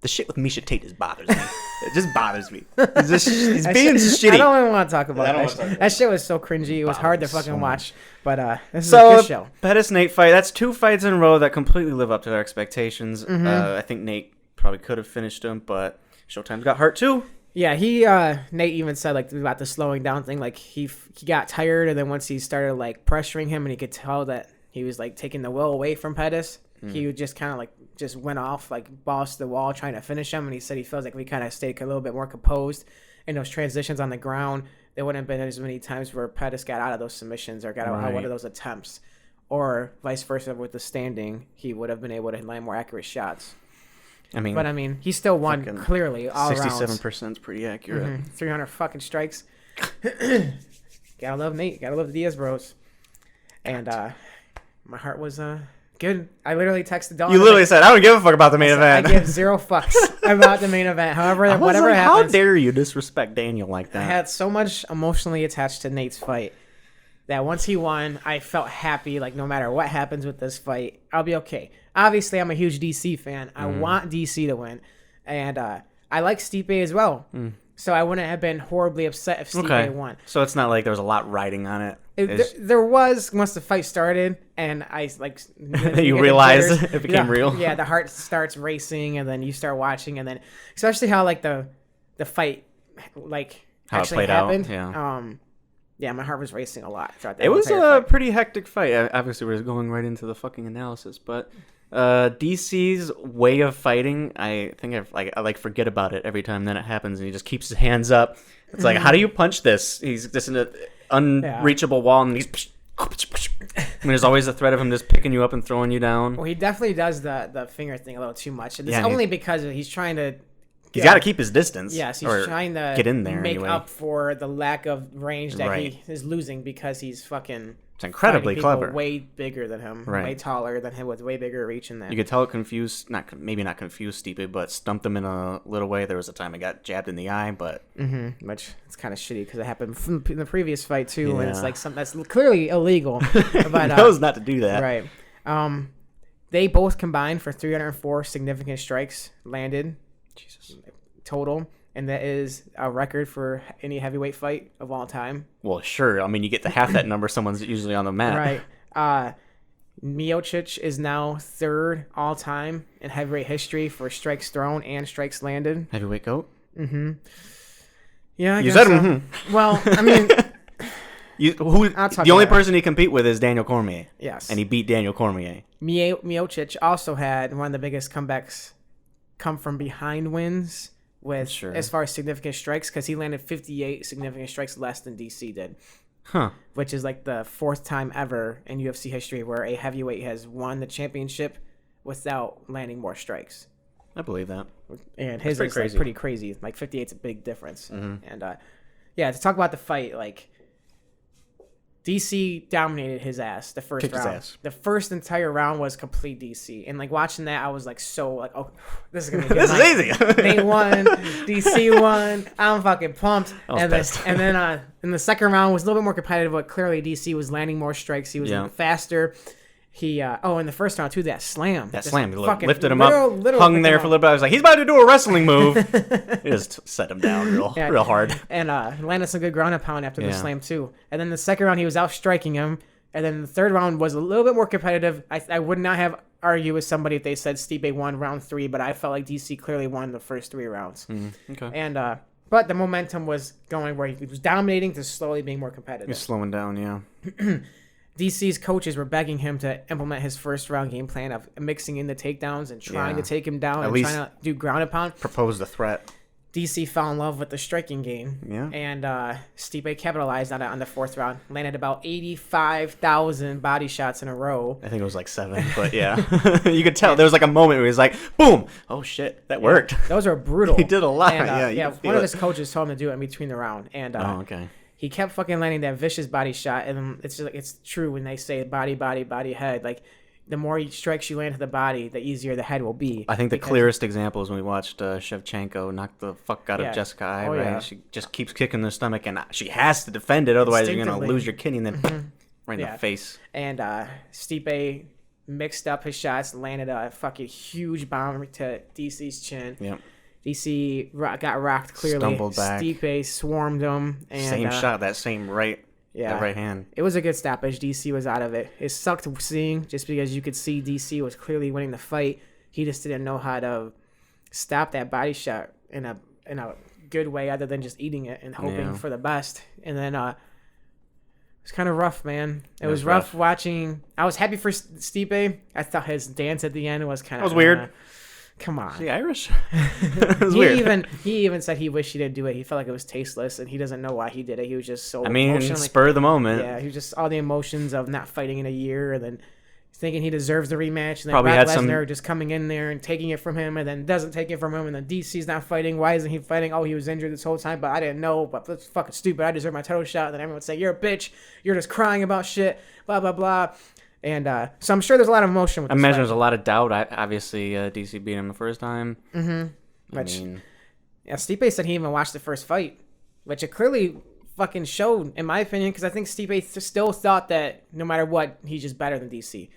the shit with Misha Tate just bothers me. It just bothers me. He's being shitty. I don't even want to talk about that. That shit was so cringy. It was hard to fucking watch. But this is a good show. Pettis Nate fight. That's 2 fights in a row that completely live up to their expectations. I think Nate probably could have finished him, but Showtime's got hurt too. Yeah, Nate even said like about the slowing down thing. Like he got tired, and then once he started like pressuring him, and he could tell that he was like taking the will away from Pettis. He would just kind of like just went off like balls to the wall trying to finish him, and he said he feels like we kind of stayed a little bit more composed in those transitions on the ground. There wouldn't have been as many times where Pettis got out of those submissions or got out of one of those attempts, or vice versa with the standing. He would have been able to land more accurate shots. But he still won clearly all 67% is pretty accurate. 300 fucking strikes. Gotta love Nate. Gotta love the Diaz bros. And my heart was good. I literally texted Dalton. You literally said, I don't give a fuck about the main event. I give 0 fucks about the main event. However, whatever happens. How dare you disrespect Daniel like that? I had so much emotionally attached to Nate's fight that once he won, I felt happy. Like, no matter what happens with this fight, I'll be okay. Obviously, I'm a huge DC fan. I want DC to win. And I like Stipe as well. So I wouldn't have been horribly upset if Stipe won. So it's not like there was a lot riding on it. There was once the fight started, and I like. You realized it became real. Yeah, the heart starts racing, and then you start watching, and then especially how like the fight like How actually it played happened. out. Yeah, my heart was racing a lot throughout that. It was entire a fight. pretty hectic fight. Obviously, we're going right into the fucking analysis, but DC's way of fighting, I think I forget about it every time then it happens, and he just keeps his hands up. It's like, how do you punch this? He's just in an unreachable wall, and he's. There's always the threat of him just picking you up and throwing you down. Well, he definitely does the finger thing a little too much. It's only because he's trying to. He's got to keep his distance. Yes, he's trying to get in there make anyway. up for the lack of range that he is losing because he's fucking. It's incredibly clever. Way bigger than him, way taller than him, with way bigger reach in that. You could tell it confused, maybe not confused Stipe, but stumped him in a little way. There was a time I got jabbed in the eye, but which it's kind of shitty because it happened in the previous fight too, and it's like something that's clearly illegal. But knows not to do that, right? They both combined for 304 significant strikes landed. Jesus. Total, and that is a record for any heavyweight fight of all time. Well, sure. I mean, you get to half that number, someone's usually on the mat. Right. Miocic is now third all time in heavyweight history for strikes thrown and strikes landed. Heavyweight GOAT? Mm-hmm. Yeah, you said so. Well, I mean... the only person he compete with is Daniel Cormier. Yes. And he beat Daniel Cormier. Miocic also had one of the biggest comebacks come from behind wins with as far as significant strikes, because he landed 58 significant strikes less than DC did. Which is like the fourth time ever in UFC history where a heavyweight has won the championship without landing more strikes. I believe that. And his is like pretty crazy. Like 58's a big difference. And to talk about the fight, like DC dominated his ass the first round. His ass. The first entire round was complete DC. And like watching that, I was like oh, this is gonna be good. This is easy. They won, DC won. I'm fucking pumped. And then in the second round was a little bit more competitive, but clearly DC was landing more strikes. He was faster. He in the first round too, that slam. He lifted him up, hung there for a little bit. I was like, he's about to do a wrestling move. He just set him down real hard. And landed some good ground and pound after the slam too. And then the second round he was out striking him. And then the third round was a little bit more competitive. I would not have argued with somebody if they said Stipe won round 3, but I felt like DC clearly won the first 3 rounds. Okay. And but the momentum was going where he was dominating to slowly being more competitive. He's slowing down, yeah. DC's coaches were begging him to implement his first round game plan of mixing in the takedowns and trying to take him down and trying to do ground and pound. Propose the threat. DC fell in love with the striking game. Yeah. And Stipe capitalized on it on the fourth round. Landed about 85,000 body shots in a row. I think it was like 7, but yeah. You could tell. There was like a moment where he was like, boom. Oh, shit. That worked. Those are brutal. He did a lot. And, one of his coaches told him to do it in between the round. And okay. He kept fucking landing that vicious body shot, and it's just like it's true when they say body, head. Like the more strikes you land to the body, the easier the head will be. I think the clearest example is when we watched Shevchenko knock the fuck out of Jessica Eye. Right? She just keeps kicking the stomach, and she has to defend it, otherwise you're gonna lose your kidney, and then right in the face. And Stipe mixed up his shots, landed a fucking huge bomb to DC's chin. Yep. DC got rocked clearly. Stumbled back. Stipe swarmed him. And, same shot, that same right hand. It was a good stoppage. DC was out of it. It sucked seeing just because you could see DC was clearly winning the fight. He just didn't know how to stop that body shot in a good way other than just eating it and hoping for the best. And then it was kind of rough, man. It was rough watching. I was happy for Stipe. I thought his dance at the end was kind of... That was weird. Come on. Is he Irish? It was weird. He even said he wished he didn't do it. He felt like it was tasteless, and he doesn't know why he did it. He was just so emotionally... spur of the moment. Yeah, he was just all the emotions of not fighting in a year, and then thinking he deserves the rematch, and then Probably Brock had Lesnar just coming in there and taking it from him, and then doesn't take it from him, and then DC's not fighting. Why isn't he fighting? Oh, he was injured this whole time, but I didn't know. But that's fucking stupid. I deserve my title shot. And then everyone would say, "You're a bitch. You're just crying about shit." Blah blah blah. And so I'm sure there's a lot of emotion with this I imagine fight. there's a lot of doubt. Obviously, DC beat him the first time. Mm-hmm. Stipe said he even watched the first fight, which it clearly fucking showed, in my opinion, because I think Stipe still thought that no matter what, he's just better than DC.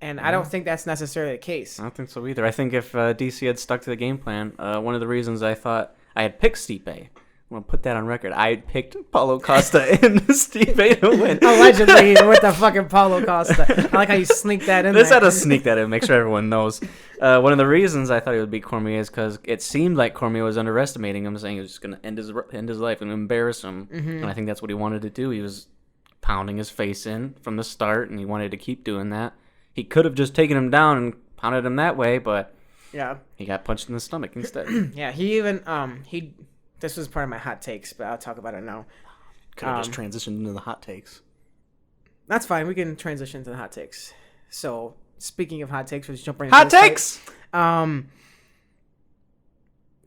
And I don't think that's necessarily the case. I don't think so either. I think if DC had stuck to the game plan, one of the reasons I thought I had picked Stipe want to put that on record. I picked Paulo Costa and Stipe to win. Allegedly, with the fucking Paulo Costa. I like how you sneak that in. Just there. had to sneak that in, make sure everyone knows. One of the reasons I thought he would beat Cormier is because it seemed like Cormier was underestimating him, saying he was just going to end his life and embarrass him. And I think that's what he wanted to do. He was pounding his face in from the start, and he wanted to keep doing that. He could have just taken him down and pounded him that way, but he got punched in the stomach instead. Yeah, he even this was part of my hot takes, but I'll talk about it now. Could have just transitioned into the hot takes. That's fine. We can transition to the hot takes. So, speaking of hot takes, let's jump right into hot takes.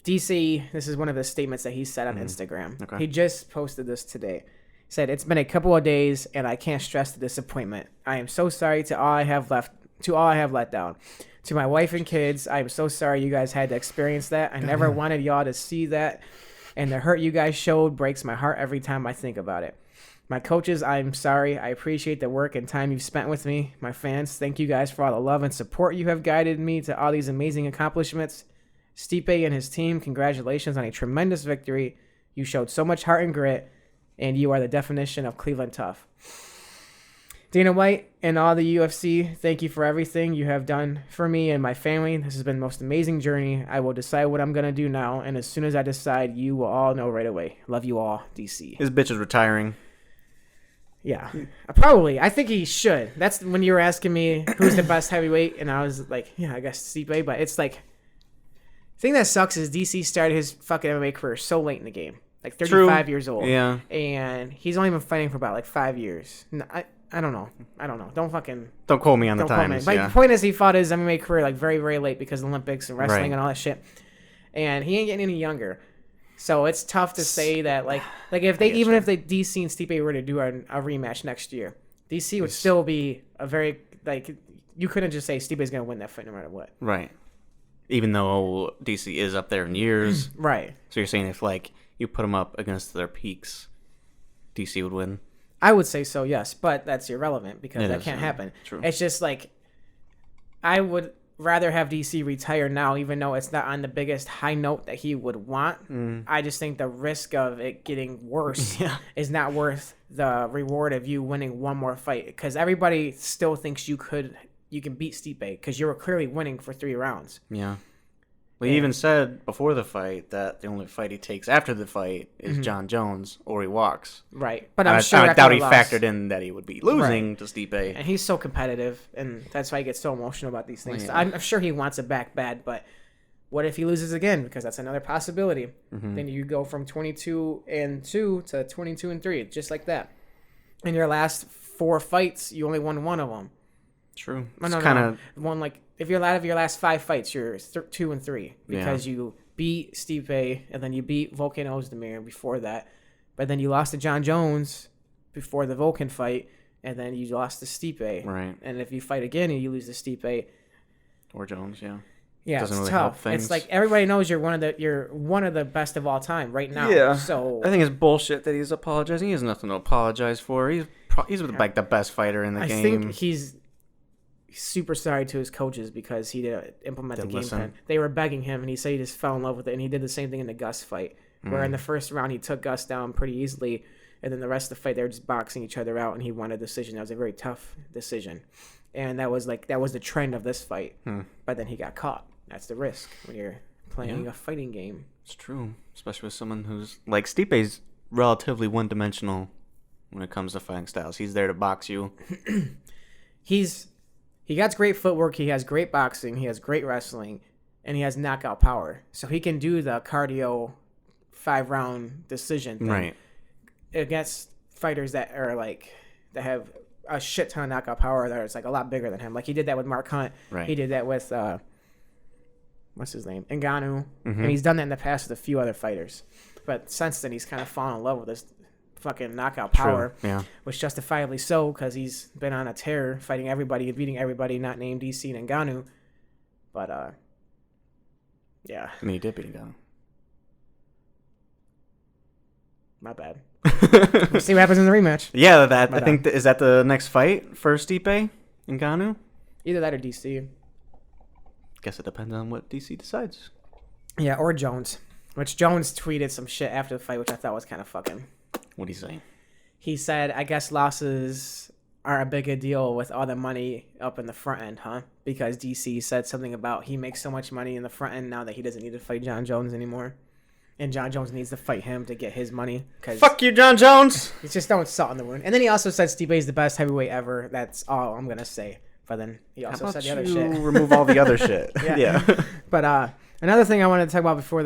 DC, this is one of the statements that he said on Instagram. Okay. He just posted this today. He said, "It's been a couple of days, and I can't stress the disappointment. I am so sorry to all I have let down. To my wife and kids, I am so sorry you guys had to experience that. I never wanted y'all to see that, and the hurt you guys showed breaks my heart every time I think about it. My coaches, I'm sorry. I appreciate the work and time you've spent with me. My fans, thank you guys for all the love and support you have guided me to all these amazing accomplishments. Stipe and his team, congratulations on a tremendous victory. You showed so much heart and grit, and you are the definition of Cleveland tough. Dana White and all the UFC, thank you for everything you have done for me and my family. This has been the most amazing journey. I will decide what I'm going to do now, and as soon as I decide, you will all know right away. Love you all, DC." His bitch is retiring. Yeah, probably. I think he should. That's when you were asking me who's the best heavyweight, and I was like, yeah, I guess Stipe, but it's like, the thing that sucks is DC started his fucking MMA career so late in the game. Like 35 years old. Yeah. And he's only been fighting for about like 5 years. I don't know. Don't quote me on the times. But the point is, he fought his MMA career like very, very late because of the Olympics and wrestling and all that shit. And he ain't getting any younger. So it's tough to say that like if they if DC and Stipe were to do a rematch next year, DC would still be a very like you couldn't just say Stipe's gonna win that fight no matter what. Right. Even though DC is up there in years. Right. So you're saying if like you put them up against their peaks, DC would win? I would say so, yes, but that's irrelevant because that can't happen. True. It's just like I would rather have DC retire now, even though it's not on the biggest high note that he would want. I just think the risk of it getting worse is not worth the reward of you winning one more fight because everybody still thinks you can beat Stipe because you were clearly winning for 3 rounds. Yeah. Well, he even said before the fight that the only fight he takes after the fight is John Jones or he walks. Right. But I'm sure I doubt he factored in that he would be losing to Stipe. And he's so competitive, and that's why he gets so emotional about these things. I'm sure he wants it back bad, but what if he loses again? Because that's another possibility. Then you go from 22-2 to 22-3, just like that. In your last 4 fights, you only won 1 of them. True. No. One like if you're out of your last 5 fights, you're 2-3 because you beat Stipe and then you beat Volkan Ozdemir before that, but then you lost to John Jones before the Volkan fight, and then you lost to Stipe. Right. And if you fight again and you lose to Stipe or Jones, yeah, doesn't it's really tough. help things. It's like everybody knows you're one of the best of all time right now. Yeah. So I think it's bullshit that he's apologizing. He has nothing to apologize for. He's like the best fighter in the game. I think he's super sorry to his coaches because he didn't implement the game plan. They were begging him, and he said he just fell in love with it, and he did the same thing in the Gus fight, where in the first round he took Gus down pretty easily, and then the rest of the fight they were just boxing each other out, and he won a decision. That was a very tough decision, and that was the trend of this fight. But then he got caught. That's the risk when you're playing a fighting game. It's true, especially with someone who's like Stipe's relatively one-dimensional when it comes to fighting styles. He's there to box you. He got great footwork, he has great boxing, he has great wrestling, and he has knockout power. So he can do the cardio 5-round decision thing right against fighters that are like that have a shit ton of knockout power that is like a lot bigger than him. Like he did that with Mark Hunt. Right. He did that with what's his name? Ngannou. And he's done that in the past with a few other fighters. But since then he's kind of fallen in love with this fucking knockout power, which justifiably so because he's been on a tear fighting everybody and beating everybody not named DC and Ngannou. But yeah, I mean he did beat Ngannou. My bad. We'll see what happens in the rematch. Yeah, I think is that the next fight for Stipe and Ngannou? Either that or DC. Guess it depends on what DC decides. Yeah, or Jones. Which Jones tweeted some shit after the fight, which I thought was kind of fucking. What do you say? He said, I guess losses are a bigger deal with all the money up in the front end, huh? Because DC said something about he makes so much money in the front end now that he doesn't need to fight John Jones anymore. And John Jones needs to fight him to get his money. Fuck you, John Jones! He's just throwing salt in the wound. And then he also said Stipe is the best heavyweight ever. That's all I'm going to say. But then he also said the other shit. Remove all the other shit. Yeah. But another thing I wanted to talk about before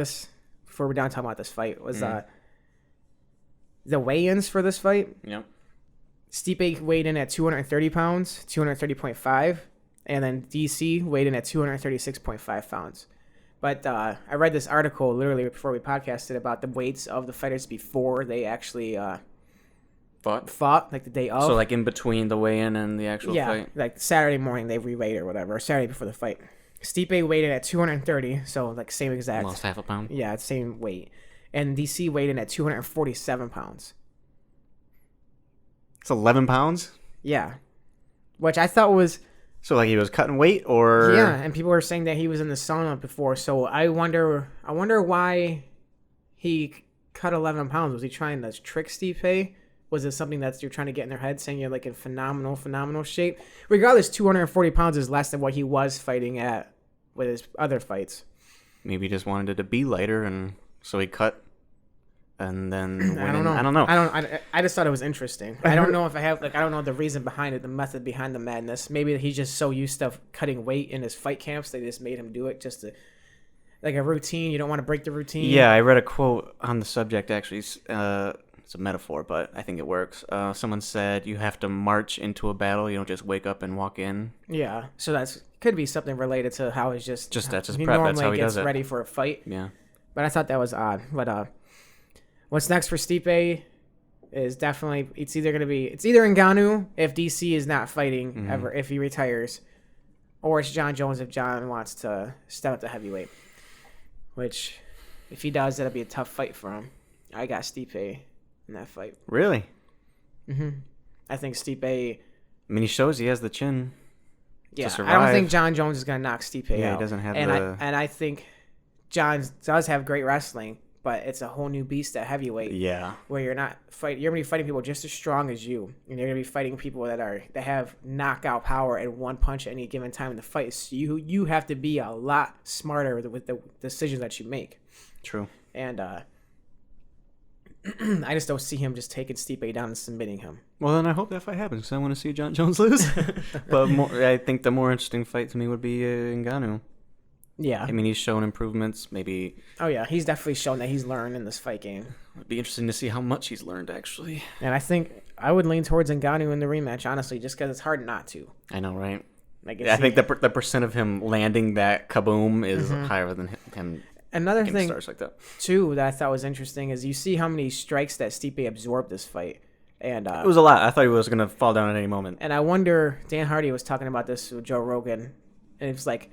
we're done talking about this fight was the weigh-ins for this fight. Yep. Stipe weighed in at 230 pounds, 230.5, and then DC weighed in at 236.5 pounds. But I read this article literally before we podcasted about the weights of the fighters before they actually fought, like the day of. So like in between the weigh-in and the actual fight? Yeah, like Saturday morning they re-weighed or whatever, or Saturday before the fight. Stipe weighed in at 230, so like same exact. Lost half a pound. Yeah, it's same weight. And DC weighed in at 247 pounds. It's 11 pounds? Yeah. Which I thought was... So like he was cutting weight or... Yeah, and people were saying that he was in the sauna before, so I wonder why he cut 11 pounds. Was he trying to trick Stipe? Was it something that you're trying to get in their head, saying you're like in phenomenal shape? Regardless, 240 pounds is less than what he was fighting at with his other fights. Maybe he just wanted it to be lighter, and so he cut. And then I don't know. I just thought it was interesting. I don't know if I don't know the reason behind it, the method behind the madness. Maybe he's just so used to cutting weight in his fight camps, they just made him do it just to, like a routine. You don't want to break the routine. Yeah, I read a quote on the subject actually. It's a metaphor, but I think it works. Someone said you have to march into a battle. You don't just wake up and walk in. Yeah, so could be something related to how he's that's just prep. Normally That's how he gets does it. ready for a fight. Yeah, but I thought that was odd. But what's next for Stipe is definitely it's either Ngannou if DC is not fighting ever, if he retires, or it's John Jones if John wants to step up to heavyweight. Which, if he does, that'll be a tough fight for him. I got Stipe in that fight. Really? I think Stipe. I mean, he shows he has the chin. Yeah, to survive. I don't think John Jones is gonna knock Stipe out. Yeah, he doesn't have and I think John does have great wrestling, but it's a whole new beast at heavyweight. Yeah. Where you're gonna be fighting people just as strong as you, and you're gonna be fighting people that have knockout power at one punch at any given time in the fight. So you have to be a lot smarter with the decisions that you make. True. And I just don't see him just taking Stipe down and submitting him. Well, then I hope that fight happens because I want to see John Jones lose. But I think the more interesting fight to me would be Ngannou. Yeah. I mean, he's shown improvements. Maybe. Oh, yeah. He's definitely shown that he's learned in this fight game. It'd be interesting to see how much he's learned, actually. And I think I would lean towards Ngannou in the rematch, honestly, just because it's hard not to. I know, right? Like, I think the percent of him landing that kaboom is higher than him. Another thing, stars like that. Too, that I thought was interesting is you see how many strikes that Stipe absorbed this fight. And it was a lot. I thought he was going to fall down at any moment. And I wonder, Dan Hardy was talking about this with Joe Rogan, and it's like,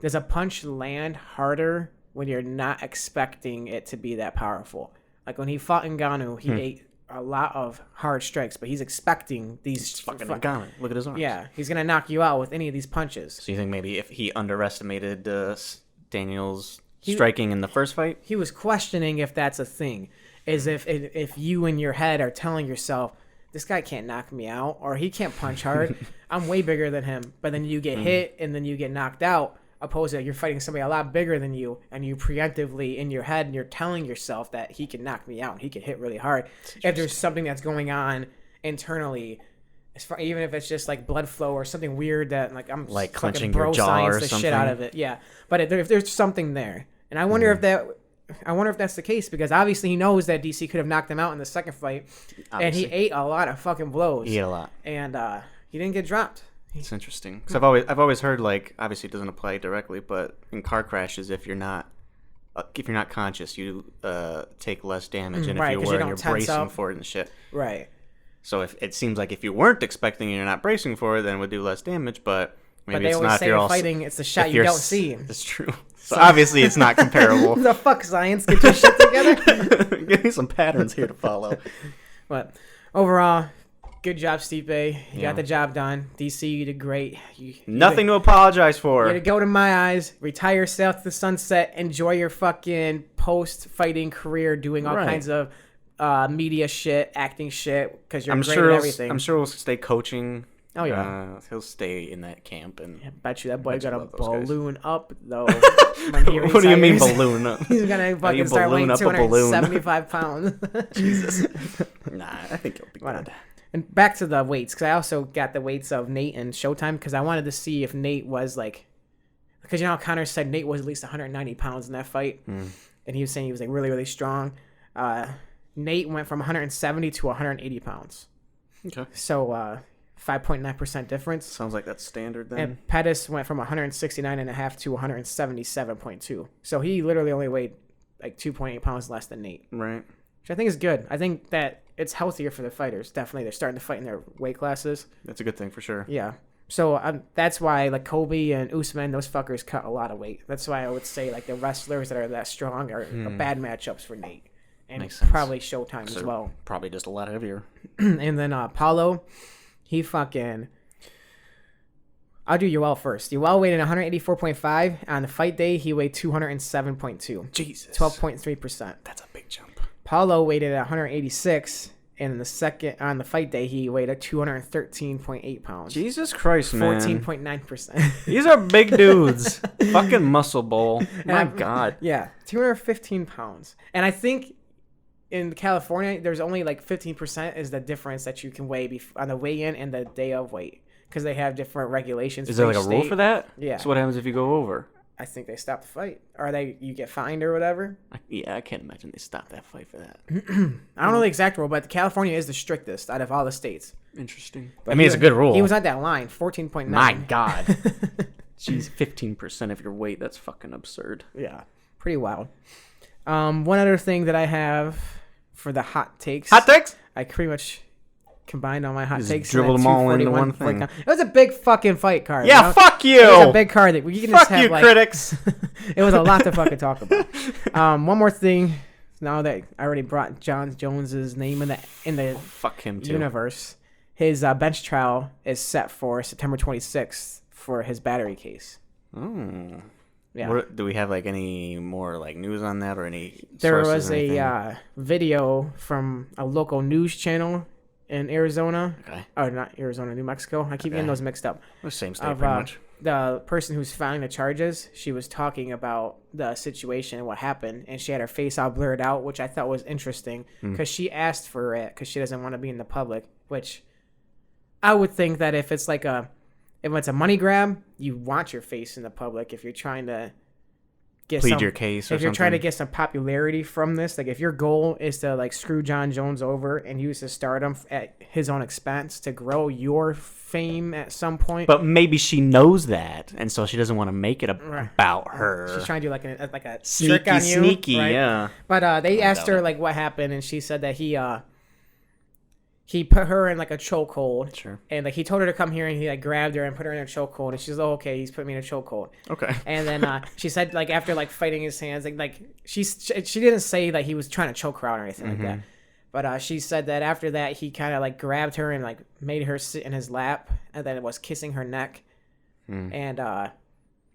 does a punch land harder when you're not expecting it to be that powerful? Like when he fought Ngannou, he ate a lot of hard strikes, but he's expecting these fucking Ngannou. Look at his arms. Yeah, he's going to knock you out with any of these punches. So you think maybe if he underestimated Daniel's striking in the first fight? He was questioning if that's a thing. Is if you in your head are telling yourself, this guy can't knock me out, or he can't punch hard. I'm way bigger than him. But then you get hit and then you get knocked out. Opposed to you're fighting somebody a lot bigger than you, and you preemptively in your head and you're telling yourself that he can knock me out and he can hit really hard. If there's something that's going on internally, even if it's just like blood flow or something weird that like I'm like fucking clenching bro your jaw science or the something. shit out of it. Yeah, but if there's something there, and I wonder if that's the case, because obviously he knows that DC could have knocked him out in the second fight, and he ate a lot of fucking blows. He ate a lot, and he didn't get dropped. It's interesting because I've always heard, like, obviously it doesn't apply directly, but in car crashes, if you're not conscious, you take less damage, and if you were, you're bracing for it and shit. Right. So if it seems like if you weren't expecting and you're not bracing for it, then it would do less damage. But maybe it's not. If you're fighting, it's the shot you don't see. That's true. So obviously it's not comparable. The fuck, science, get your shit together. Give me some patterns here to follow. But overall, good job, Stipe. You got the job done. DC, you did great. Nothing to apologize for. You had to go to my eyes, retire yourself to the sunset, enjoy your fucking post-fighting career doing all kinds of media shit, acting shit, because you're great at everything. I'm sure he'll stay coaching. Oh, yeah. He'll stay in that camp. And I bet you that boy got a guys. balloon up, though. What do you mean balloon up? He's going to fucking start weighing 275 pounds. Jesus. Nah, I think he'll be good. And back to the weights, because I also got the weights of Nate and Showtime, because I wanted to see if Nate was like... Because you know how Connor said Nate was at least 190 pounds in that fight? And he was saying he was like really, really strong. Nate went from 170 to 180 pounds. Okay. So... 5.9% difference. Sounds like that's standard then. And Pettis went from 169.5 to 177.2. So he literally only weighed like 2.8 pounds less than Nate. Right. Which I think is good. I think that it's healthier for the fighters. Definitely. They're starting to fight in their weight classes. That's a good thing for sure. Yeah. So that's why like Kobe and Usman, those fuckers cut a lot of weight. That's why I would say like the wrestlers that are that strong are bad matchups for Nate. And probably Showtime as well. Probably just a lot heavier. And then Paulo... He fucking... I'll do Yoel first. Yoel weighed in 184.5. On the fight day, he weighed 207.2. Jesus. 12.3%. That's a big jump. Paulo weighed at 186. And on the fight day, he weighed at 213.8 pounds. Jesus Christ, man. 14.9%. These are big dudes. Fucking Musclebowl. My God. Yeah. 215 pounds. And I think... In California, there's only like 15% is the difference that you can weigh on the weigh-in and the day of weight because they have different regulations. Is there like a rule for that? Yeah. So what happens if you go over? I think they stop the fight, or you get fined or whatever. I can't imagine they stop that fight for that. I don't know the exact rule, but California is the strictest out of all the states. Interesting. But I mean, it's a good rule. He was at that line, 14.9. My God. Jeez, 15% of your weight. That's fucking absurd. Yeah, pretty wild. One other thing that I have for the hot takes. Hot takes? I pretty much combined all my hot takes. Dribbled them all into one thing. It was a big fucking fight card. Yeah, you know? fuck you. It was a big card that we can just have you, critics. It was a lot to fucking talk about. One more thing. Now that I already brought John Jones's name in the fuck him too. Universe, his bench trial is set for September 26th for his battery case. Oh. Yeah. Do we have like any more like news on that or any? There was a video from a local news channel in Arizona. Okay. Oh, not Arizona, New Mexico. I keep getting those mixed up. The same state, pretty much. The person who's filing the charges, she was talking about the situation and what happened, and she had her face all blurred out, which I thought was interesting because she asked for it because she doesn't want to be in the public. Which I would think that if it's a money grab, you want your face in the public if you're trying to plead your case. If you're trying to get some popularity from this, like if your goal is to like screw John Jones over and use his stardom at his own expense to grow your fame at some point. But maybe she knows that, and so she doesn't want to make it about her. She's trying to do like a sneaky, trick on you, sneaky, right? Yeah. But they asked her like what happened, and she said that he put her in like a chokehold. Sure. And like he told her to come here and he like grabbed her and put her in a chokehold. And she's like, oh, okay, he's put me in a chokehold. Okay. And then she said like after like fighting his hands, like she didn't say that he was trying to choke her out or anything like that. But she said that after that he kind of like grabbed her and like made her sit in his lap and then was kissing her neck. And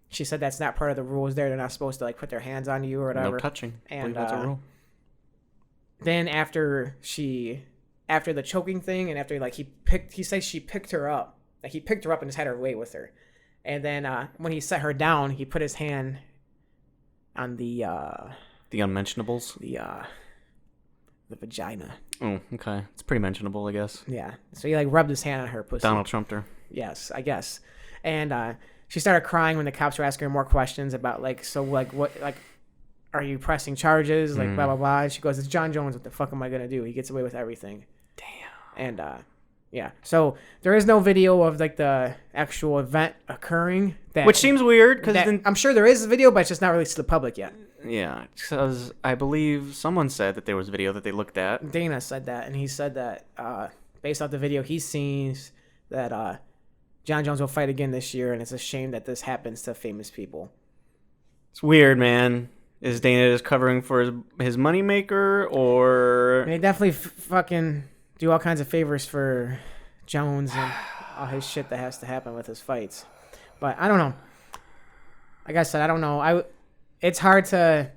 she said that's not part of the rules there. They're not supposed to like put their hands on you or whatever. No touching. And that's a rule. Then after the choking thing and after like he said she picked her up. Like he picked her up and just had her weight with her. And then when he set her down, he put his hand on the unmentionables? The vagina. Oh, okay. It's pretty mentionable, I guess. Yeah. So he like rubbed his hand on her pussy. Donald Trumped her. Yes, I guess. And she started crying when the cops were asking her more questions about like, so like what, like, are you pressing charges? Like blah, blah, blah. And she goes, it's John Jones. What the fuck am I going to do? He gets away with everything. Damn. And yeah. So there is no video of like the actual event occurring. Which seems weird because I'm sure there is a video, but it's just not released to the public yet. Yeah, because I believe someone said that there was video that they looked at. Dana said that, and he said that based off the video he sees that John Jones will fight again this year, and it's a shame that this happens to famous people. It's weird, man. Is Dana just covering for his moneymaker, or... They definitely fucking do all kinds of favors for Jones and all his shit that has to happen with his fights. But I don't know. Like I said, I don't know. It's hard to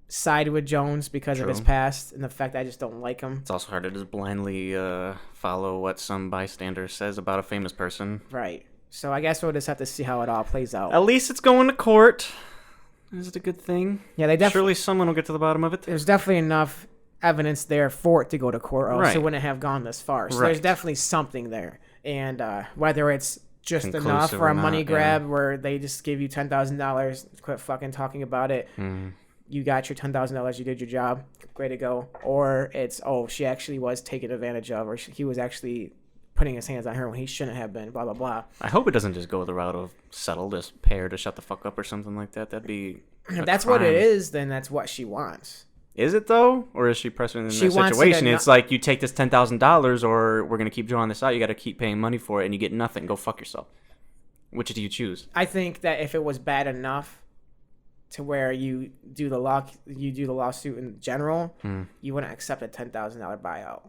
side with Jones because of his past and the fact that I just don't like him. It's also hard to just blindly follow what some bystander says about a famous person. Right. So I guess we'll just have to see how it all plays out. At least it's going to court. Is it a good thing? Yeah, they surely someone will get to the bottom of it. There's definitely enough evidence there for it to go to court, or else it wouldn't have gone this far. So there's definitely something there. And whether it's just enough for a money grab where they just give you $10,000, quit fucking talking about it. You got your $10,000, you did your job, way to go. Or it's, she actually was taken advantage of, or he was actually putting his hands on her when he shouldn't have been, blah, blah, blah. I hope it doesn't just go the route of settle this pair to shut the fuck up or something like that. That'd be If that's what it is, then that's what she wants. Is it, though? Or is she pressing in that situation? It's like, you take this $10,000 or we're going to keep drawing this out. You got to keep paying money for it and you get nothing. Go fuck yourself. Which do you choose? I think that if it was bad enough to where you do the lawsuit in general, you wouldn't accept a $10,000 buyout.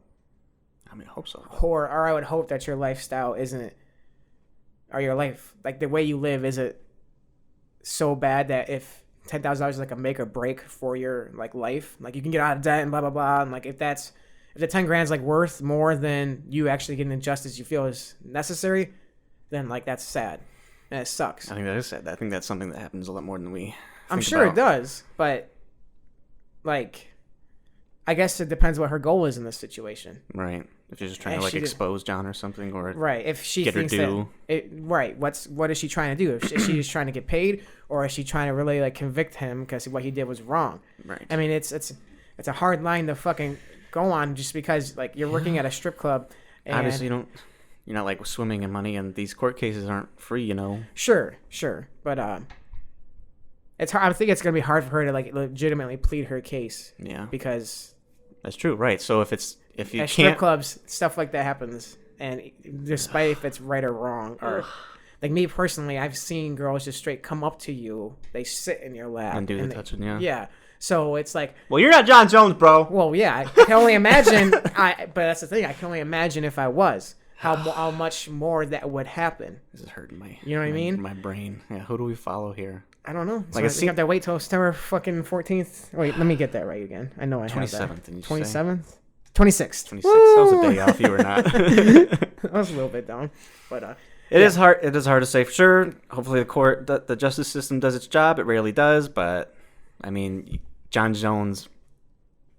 I mean, I hope so. Or I would hope that your lifestyle isn't, or your life, like the way you live, isn't so bad that if $10,000 is like a make or break for your like life, like you can get out of debt and blah blah blah, and like if the 10 grand is like worth more than you actually getting the justice you feel is necessary, then like that's sad and it sucks. I think that is sad. I think that's something that happens a lot more than we. I'm sure it does, but like, I guess it depends what her goal is in this situation. Right. If she's just trying to like expose John or something, or if she get thinks her due. What is she trying to do? Is she just trying to get paid, or is she trying to really like convict him because what he did was wrong? Right. I mean, it's a hard line to fucking go on just because like you're working at a strip club. And obviously, you're not like swimming in money, and these court cases aren't free, you know. Sure, but it's hard. I think it's gonna be hard for her to like legitimately plead her case. Yeah. Because that's true, right? So if you at can't, strip clubs, stuff like that happens, and despite if it's right or wrong, or like me personally, I've seen girls just straight come up to you, they sit in your lap and do the touching, yeah. So it's like, well, you're not John Jones, bro. Well, yeah, I can only imagine. But that's the thing, I can only imagine if I was how much more that would happen. This is hurting my. You know what I mean? My brain. Yeah. Who do we follow here? I don't know. So you have to wait till September fucking 14th. Wait, let me get that right again. I know I have that. 27th. 27th? 26th. 26th. That was a day off. You were not. I was a little bit down. But it is hard. It is hard to say for sure. Hopefully the justice system does its job. It rarely does. But, I mean, John Jones,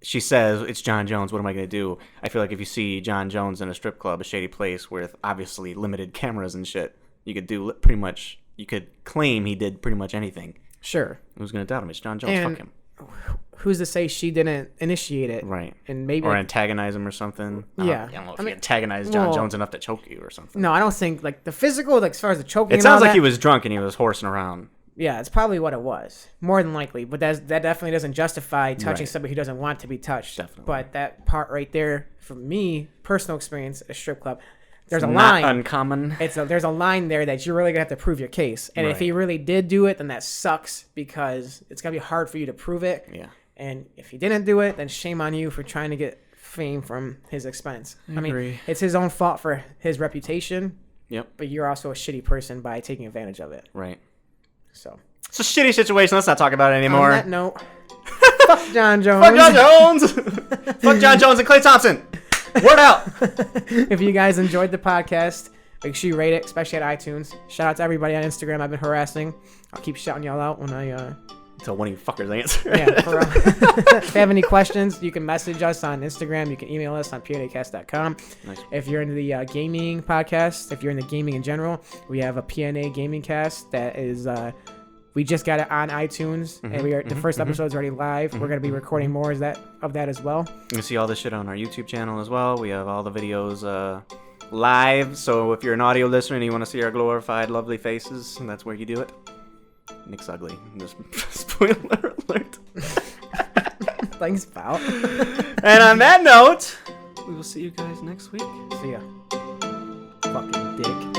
she says, it's John Jones. What am I going to do? I feel like if you see John Jones in a strip club, a shady place with obviously limited cameras and shit, you could do pretty much... You could claim he did pretty much anything. Sure. Who's going to doubt him? It's John Jones. And fuck him. Who's to say she didn't initiate it? Right. And maybe or antagonize him or something. Yeah. I don't know if he antagonized John Jones enough to choke you or something. No, I don't think like the physical, like as far as the choking. It sounds like he was drunk and he was horsing around. Yeah, it's probably what it was, more than likely. But that definitely doesn't justify touching somebody who doesn't want to be touched. Definitely. But that part right there, for me, personal experience at a strip club. There's it's a not line. Uncommon. There's a line there that you're really gonna have to prove your case. And if he really did do it, then that sucks because it's gonna be hard for you to prove it. Yeah. And if he didn't do it, then shame on you for trying to get fame from his expense. I mean, it's his own fault for his reputation. Yep. But you're also a shitty person by taking advantage of it. Right. So it's a shitty situation. Let's not talk about it anymore. On that note, fuck John Jones. Fuck John Jones. Fuck John Jones and Klay Thompson. Word out. If you guys enjoyed the podcast, make sure you rate it, especially at iTunes. Shout out to everybody on Instagram I've been harassing. I'll keep shouting y'all out when I until one of you fuckers answer. Yeah, for real. If you have any questions, you can message us on Instagram. You can email us on pnacast.com. Nice. If you're into the gaming podcast, if you're into gaming in general, we have a PNA gaming cast that is we just got it on iTunes, and the first episode's already live. We're going to be recording more of that as well. You can see all this shit on our YouTube channel as well. We have all the videos live, so if you're an audio listener and you want to see our glorified, lovely faces, that's where you do it. Nick's ugly. Just spoiler alert. Thanks, pal. And on that note, we will see you guys next week. See ya. Fucking dick.